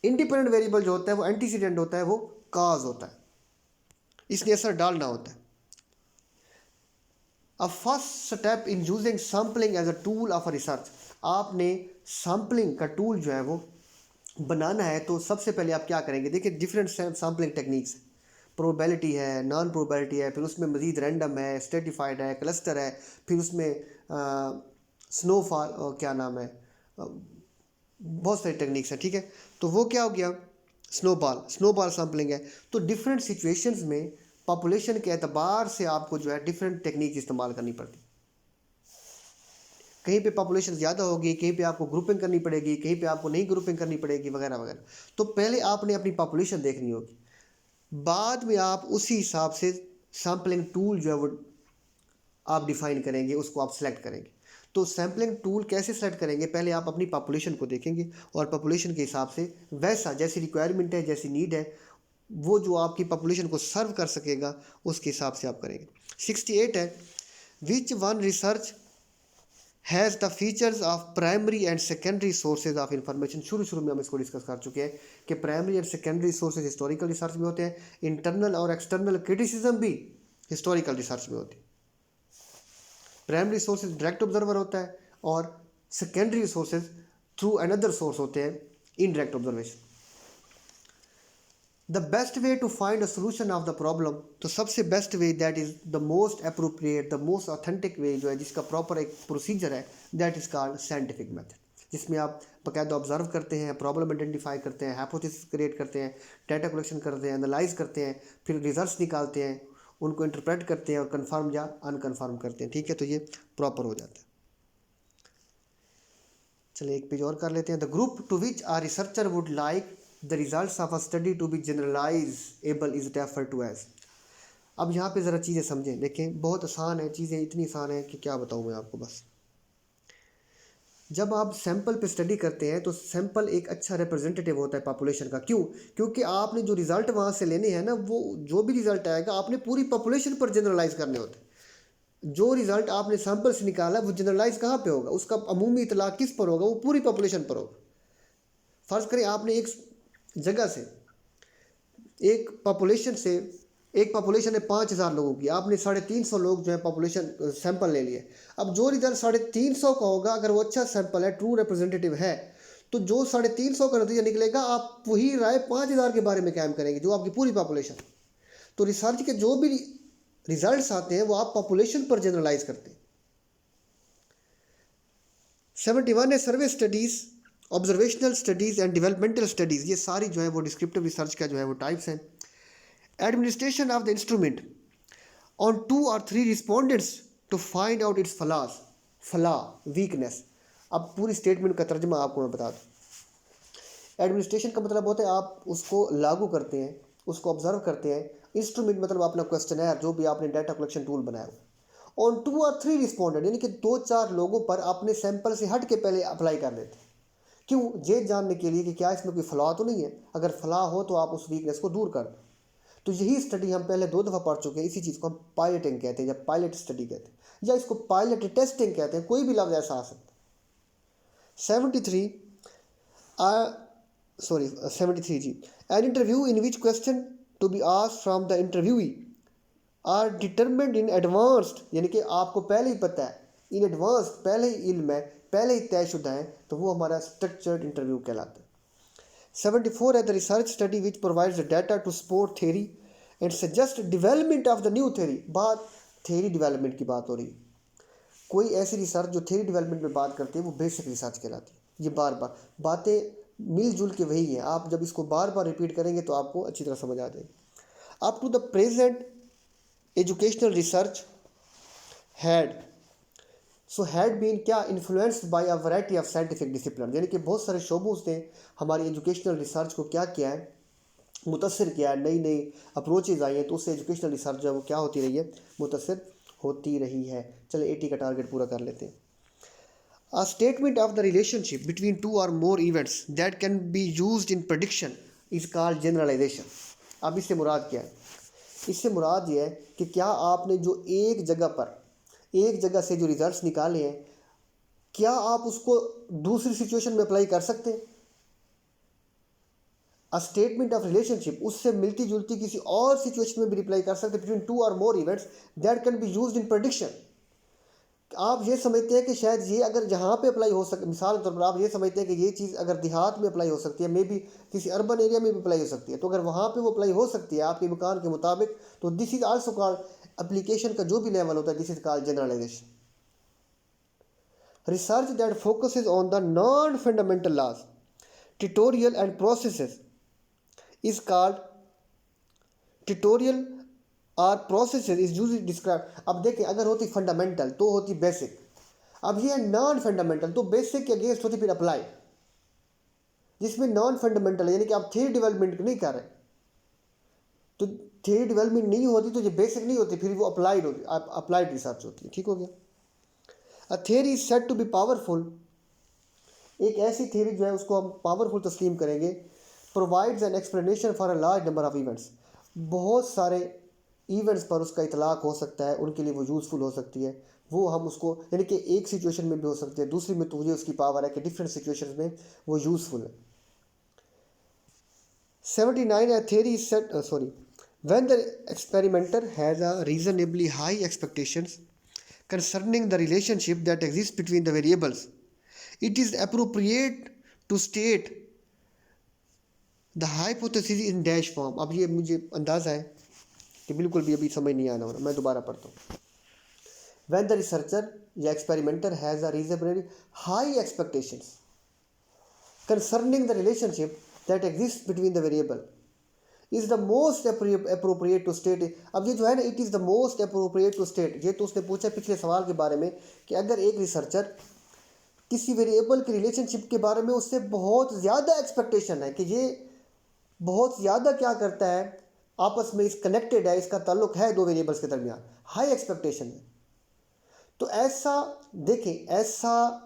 इंडिपेंडेंट वेरिएबल जो होता है वो एंटीसीडेंट होता है, वो काज होता है, इसने असर डालना होता है। A first step in using sampling as a tool of a research, आपने सैम्पलिंग का टूल जो है वो बनाना है, तो सबसे पहले आप क्या करेंगे? देखिए डिफरेंट सैम्पलिंग टेक्निक्स, प्रोबेबिलिटी है, नॉन प्रोबेबिलिटी है, फिर उसमें मजीद रैंडम है, स्ट्रेटिफाइड है, क्लस्टर है, फिर उसमें स्नोफॉल, क्या नाम है, बहुत सारी टेक्निक्स हैं, ठीक है। तो वो क्या हो गया? स्नोबॉल सैम्पलिंग है। तो डिफरेंट सिचुएशंस में पॉपुलेशन के एतबार से आपको जो है डिफरेंट टेक्निक इस्तेमाल करनी पड़ती। कहीं पे पॉपुलेशन ज़्यादा होगी, कहीं पे आपको ग्रुपिंग करनी पड़ेगी, कहीं पे आपको नहीं ग्रुपिंग करनी पड़ेगी वगैरह वगैरह। तो पहले आपने अपनी पॉपुलेशन देखनी होगी, बाद में आप उसी हिसाब से सैम्पलिंग टूल जो है वो आप डिफ़ाइन करेंगे, उसको आप सेलेक्ट करेंगे। तो सैम्पलिंग टूल कैसे सेलेक्ट करेंगे, पहले आप अपनी पॉपुलेशन को देखेंगे और पॉपुलेशन के हिसाब से वैसा जैसी रिक्वायरमेंट है, जैसी नीड है, वो जो आपकी पॉपुलेशन को सर्व कर सकेगा उसके हिसाब से आप करेंगे। 68 है, which one research has the features of primary and secondary sources of information. शुरू में हम इसको डिस्कस कर चुके हैं कि primary and secondary sources historical research में होते हैं, इंटरनल और एक्सटर्नल क्रिटिसिज्म भी हिस्टोरिकल रिसर्च में होती है। प्राइमरी सोर्सेज डायरेक्ट ऑब्जर्वर होता है और secondary sources through another source होते हैं, indirect observation. The best way to find a solution of the problem, तो सबसे best way that is the most appropriate, the most authentic way जो है, जिसका प्रॉपर एक प्रोसीजर है, that is called scientific method, जिसमें आप बाकायदा ऑब्जर्व करते हैं, प्रॉब्लम आइडेंटिफाई करते हैं, हाइपोथेसिस क्रिएट करते हैं, डाटा कलेक्शन करते हैं, एनालाइज करते हैं, फिर रिजल्ट्स निकालते हैं, उनको इंटरप्रेट करते हैं और कन्फर्म या अनकन्फर्म करते हैं। ठीक है, तो ये प्रॉपर हो जाता है। चलिए एक पेज और कर लेते हैं। The group to which are researcher would like the results of a study to be generalizable is refer to as. अब यहाँ पे ज़रा चीज़ें समझें, देखें बहुत आसान है, चीज़ें इतनी आसान है कि क्या बताऊँ मैं आपको। बस जब आप सैंपल पे स्टडी करते हैं तो सैंपल एक अच्छा रिप्रेजेंटेटिव होता है पॉपुलेशन का। क्यों? क्योंकि आपने जो रिज़ल्ट वहाँ से लेने हैं ना, वो जो भी रिज़ल्ट आएगा आपने पूरी पॉपुलेशन पर जनरलाइज करने होते हैं। जो रिज़ल्ट आपने सैंपल से निकाला वो जनरलाइज कहाँ पे होगा, उसका अमूमी इतलाक़ किस पर होगा, वो पूरी पॉपुलेशन पर होगा। फ़र्ज़ करें आपने एक जगह से एक पॉपुलेशन है 5,000 लोगों की, आपने 350 लोग जो है पॉपुलेशन सैंपल ले लिए। अब जो रिजल्ट 350 का होगा, अगर वो अच्छा सैंपल है, ट्रू रिप्रेजेंटेटिव है, तो जो 350 का नतीजा निकलेगा आप वही राय 5,000 के बारे में कायम करेंगे, जो आपकी पूरी पॉपुलेशन। तो रिसर्च के जो भी रिजल्ट्स आते हैं वो आप पॉपुलेशन पर जनरलाइज करते हैं। 71 है, survey studies, observational studies and developmental studies. ये सारी जो है वो डिस्क्रिप्टिव रिसर्च का जो है वो टाइप्स हैं। Administration of the instrument on 2 or 3 respondents to find out its flaw weakness. अब पूरी स्टेटमेंट का तर्जमा आपको मैं बता दूँ। एडमिनिस्ट्रेशन का मतलब होता है आप उसको लागू करते हैं, उसको ऑब्जर्व करते हैं। इंस्ट्रूमेंट मतलब अपना क्वेश्चनर, जो भी आपने डाटा कलेक्शन टूल बनाया हो। ऑन 2 or 3 रिस्पोंडेंट, यानी कि 2-4 लोगों पर अपने सैंपल से हट के पहले अप्लाई कर देते हैं। क्यों? ये जानने के लिए कि क्या इसमें कोई फला तो नहीं है। अगर फला हो तो आप उस वीकनेस को दूर कर दो। तो यही स्टडी हम पहले 2 दफ़ा पढ़ चुके हैं। इसी चीज़ को हम पायलटिंग कहते हैं या पायलट स्टडी कहते हैं, या इसको पायलट टेस्टिंग कहते हैं, कोई भी लफ्ज़ ऐसा आ सकता है। 73 जी, an interview in which question to be asked from the interviewee are determined in advanced, यानी कि आपको पहले ही पता है, इन एडवांस पहले ही इल्म है, पहले ही तयशुदा है, तो वो हमारा स्ट्रक्चर्ड इंटरव्यू कहलाता है। 74 है, the research study which provides the data to support theory and suggest development of the new theory. बात थ्योरी डेवलपमेंट की बात हो रही है। कोई ऐसी रिसर्च जो थ्योरी डेवलपमेंट में बात करती है वो बेसिक रिसर्च कहलाती है। ये बार बार बातें मिलजुल के वही हैं, आप जब इसको बार बार रिपीट करेंगे तो आपको अच्छी तरह समझ आ जाएगी। Up to the present educational research had been क्या influenced by a variety of scientific discipline, यानी कि बहुत सारे शोबों ने हमारी एजुकेशनल रिसर्च को क्या किया है, मुतासिर किया है। नई नई अप्रोचेज आई हैं, तो उससे एजुकेशनल रिसर्च जो है वो क्या होती रही है, मुतासिर होती रही है। चलिए 80 का टारगेट पूरा कर लेते हैं। A statement of the relationship between 2 or more events that can be used in prediction is called generalization. अब इससे मुराद क्या है? इससे मुराद ये है कि क्या आपने जो एक जगह से जो रिजल्ट्स निकाले हैं, क्या आप उसको दूसरी सिचुएशन में अप्लाई कर सकते हैं? अ स्टेटमेंट ऑफ रिलेशनशिप उससे मिलती जुलती किसी और सिचुएशन में भी अप्लाई कर सकते हैं, between 2 or more events that can be used in prediction. आप ये समझते हैं कि शायद ये अगर जहाँ पे अप्लाई हो सके, मिसाल के तौर पर आप ये समझते हैं कि ये चीज़ अगर देहात में अप्लाई हो सकती है, मे बी किसी अर्बन एरिया में भी अप्लाई हो सकती है, तो अगर वहाँ पे वो अप्लाई हो सकती है आपके मकान के मुताबिक, तो this is also called application का जो भी लेवल होता है, this is called generalization. Research that focuses on the non fundamental laws, tutorial and processes is called tutorial और प्रोसेस इज यूजली डिस्क्राइब। अब देखें, अगर होती फंडामेंटल तो होती बेसिक, अब ये है नॉन फंडामेंटल, तो बेसिक के अगेंस्ट होती फिर अप्लाई, जिसमें नॉन फंडामेंटल है, यानी कि आप थ्योरी डेवलपमेंट नहीं कर रहे, तो थ्योरी डेवलपमेंट नहीं होती तो ये बेसिक नहीं होती, फिर वो अप्लाइड होती, अप्लाइड रिसर्च होती है। ठीक हो गया। A theory is said to be powerful, एक ऐसी थियरी जो है उसको हम पावरफुल तस्लीम करेंगे, provides an explanation for a large number of events, बहुत सारे इवेंट्स पर उसका इतलाक हो सकता है, उनके लिए वो यूज़फुल हो सकती है, वो हम उसको, यानी कि एक सिचुएशन में भी हो सकती है, दूसरी में तो ये उसकी पावर है कि डिफरेंट सिचुएशंस में वो यूज़फुल है। 79 a theory is set when the experimenter has a reasonably high expectations concerning the relationship that exists between the variables, it is appropriate to state the hypothesis in dash form। अब ये मुझे अंदाज़ा है कि बिल्कुल भी अभी समझ नहीं आना हो रहा, मैं दोबारा पढ़ता हूँ। when the researcher या experimenter has a reasonably high expectations concerning the relationship that exists between the variable is the most appropriate to state। अब ये जो है ना, it is the most appropriate to state, ये तो उसने पूछा पिछले सवाल के बारे में कि अगर एक रिसर्चर किसी वेरिएबल के रिलेशनशिप के बारे में उससे बहुत ज़्यादा एक्सपेक्टेशन है कि ये बहुत ज़्यादा क्या करता है, आपस में इस कनेक्टेड है, इसका ताल्लुक है दो वेरिएबल्स के दरमियान, हाई एक्सपेक्टेशन है, तो ऐसा देखें, ऐसा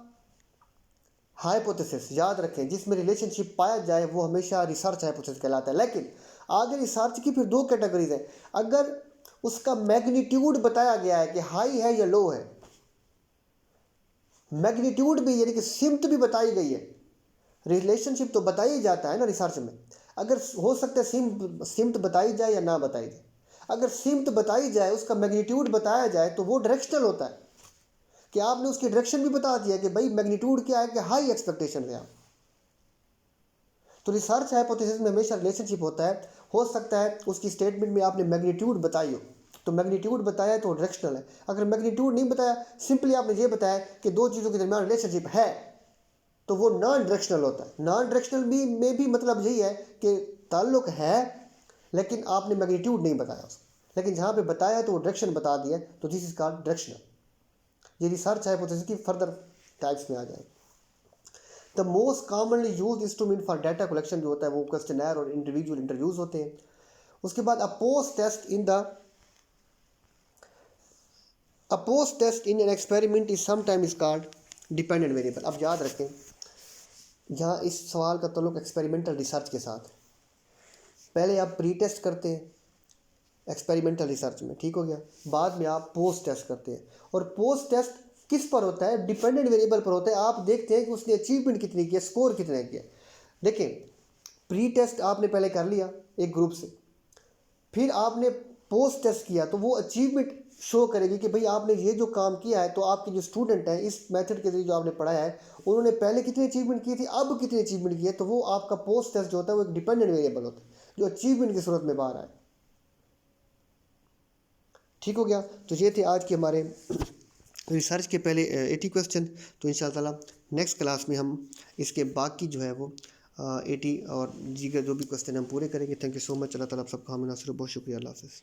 हाइपोथेसिस याद रखें जिसमें रिलेशनशिप पाया जाए वो हमेशा रिसर्च हाइपोथेसिस कहलाता है। लेकिन आगे रिसर्च की फिर दो कैटेगरीज हैं, अगर उसका मैग्नीट्यूड बताया गया है कि हाई है या लो है, मैग्नीट्यूड भी यानी कि सिम्त भी बताई गई है, रिलेशनशिप तो बताया ही जाता है ना रिसर्च में, अगर हो सकता है सिम्त बताई जाए या ना बताई जाए, अगर सिम्त बताई जाए, उसका मैग्नीट्यूड बताया जाए तो वो डायरेक्शनल होता है कि आपने उसकी डायरेक्शन भी बता दिया कि भाई मैग्नीट्यूड क्या है कि हाई एक्सपेक्टेशन है आप। तो रिसर्च हाइपोथेसिस में हमेशा रिलेशनशिप होता है, हो सकता है उसकी स्टेटमेंट में आपने मैग्नीट्यूड बताई हो, तो मैग्नीट्यूड बताया तो डायरेक्शनल है, अगर मैग्नीट्यूड नहीं बताया, सिंपली आपने ये बताया कि दो चीज़ों के दरमियान रिलेशनशिप है, तो वो नॉन डायरेक्शनल होता है। नॉन डायरेक्शनल भी में भी मतलब यही है कि ताल्लुक है लेकिन आपने मैग्नीट्यूड नहीं बताया उसको, लेकिन जहाँ पे बताया तो वो डायरेक्शन बता दिया, तो दिस इज कॉल्ड डायरेक्शनल। ये रिसर्च हाइपोथेसिस की फर्दर टाइप्स में आ जाए। The most commonly use instrument for data collection जो होता है वो क्वेश्चनर और इंडिविजुअल इंटरव्यूज होते हैं। उसके बाद a post test in an experiment is sometime is called dependent variable. अब याद रखें, यहाँ इस सवाल का ताल्लुक एक्सपेरिमेंटल रिसर्च के साथ, पहले आप प्री टेस्ट करते हैं एक्सपेरिमेंटल रिसर्च में, ठीक हो गया, बाद में आप पोस्ट टेस्ट करते हैं, और पोस्ट टेस्ट किस पर होता है, डिपेंडेंट वेरिएबल पर होता है। आप देखते हैं कि उसने अचीवमेंट कितनी की है, स्कोर कितने किया। देखें, प्री टेस्ट आपने पहले कर लिया एक ग्रुप से, फिर आपने पोस्ट टेस्ट किया, तो वो अचीवमेंट शो करेगी कि भाई आपने ये जो काम किया है, तो आपके जो स्टूडेंट हैं इस मेथड के जरिए जो आपने पढ़ाया है, उन्होंने पहले कितनी अचीवमेंट की थी, अब कितनी अचीवमेंट की है, तो वो आपका पोस्ट टेस्ट जो होता है वो एक डिपेंडेंट वेरिएबल होता है जो अचीवमेंट की सूरत में बाहर आए। ठीक हो गया। तो ये थे आज के हमारे रिसर्च के पहले 80 क्वेश्चन। तो इंशाअल्लाह ताला नेक्स्ट क्लास में हम इसके बाकी जो है वो 80 और दीगर जो भी क्वेश्चन हम पूरे करेंगे। Thank you so much. Allah ताला आप सबका हामी नासिर, बहुत शुक्रिया। अल्लाह हाफ़िज़।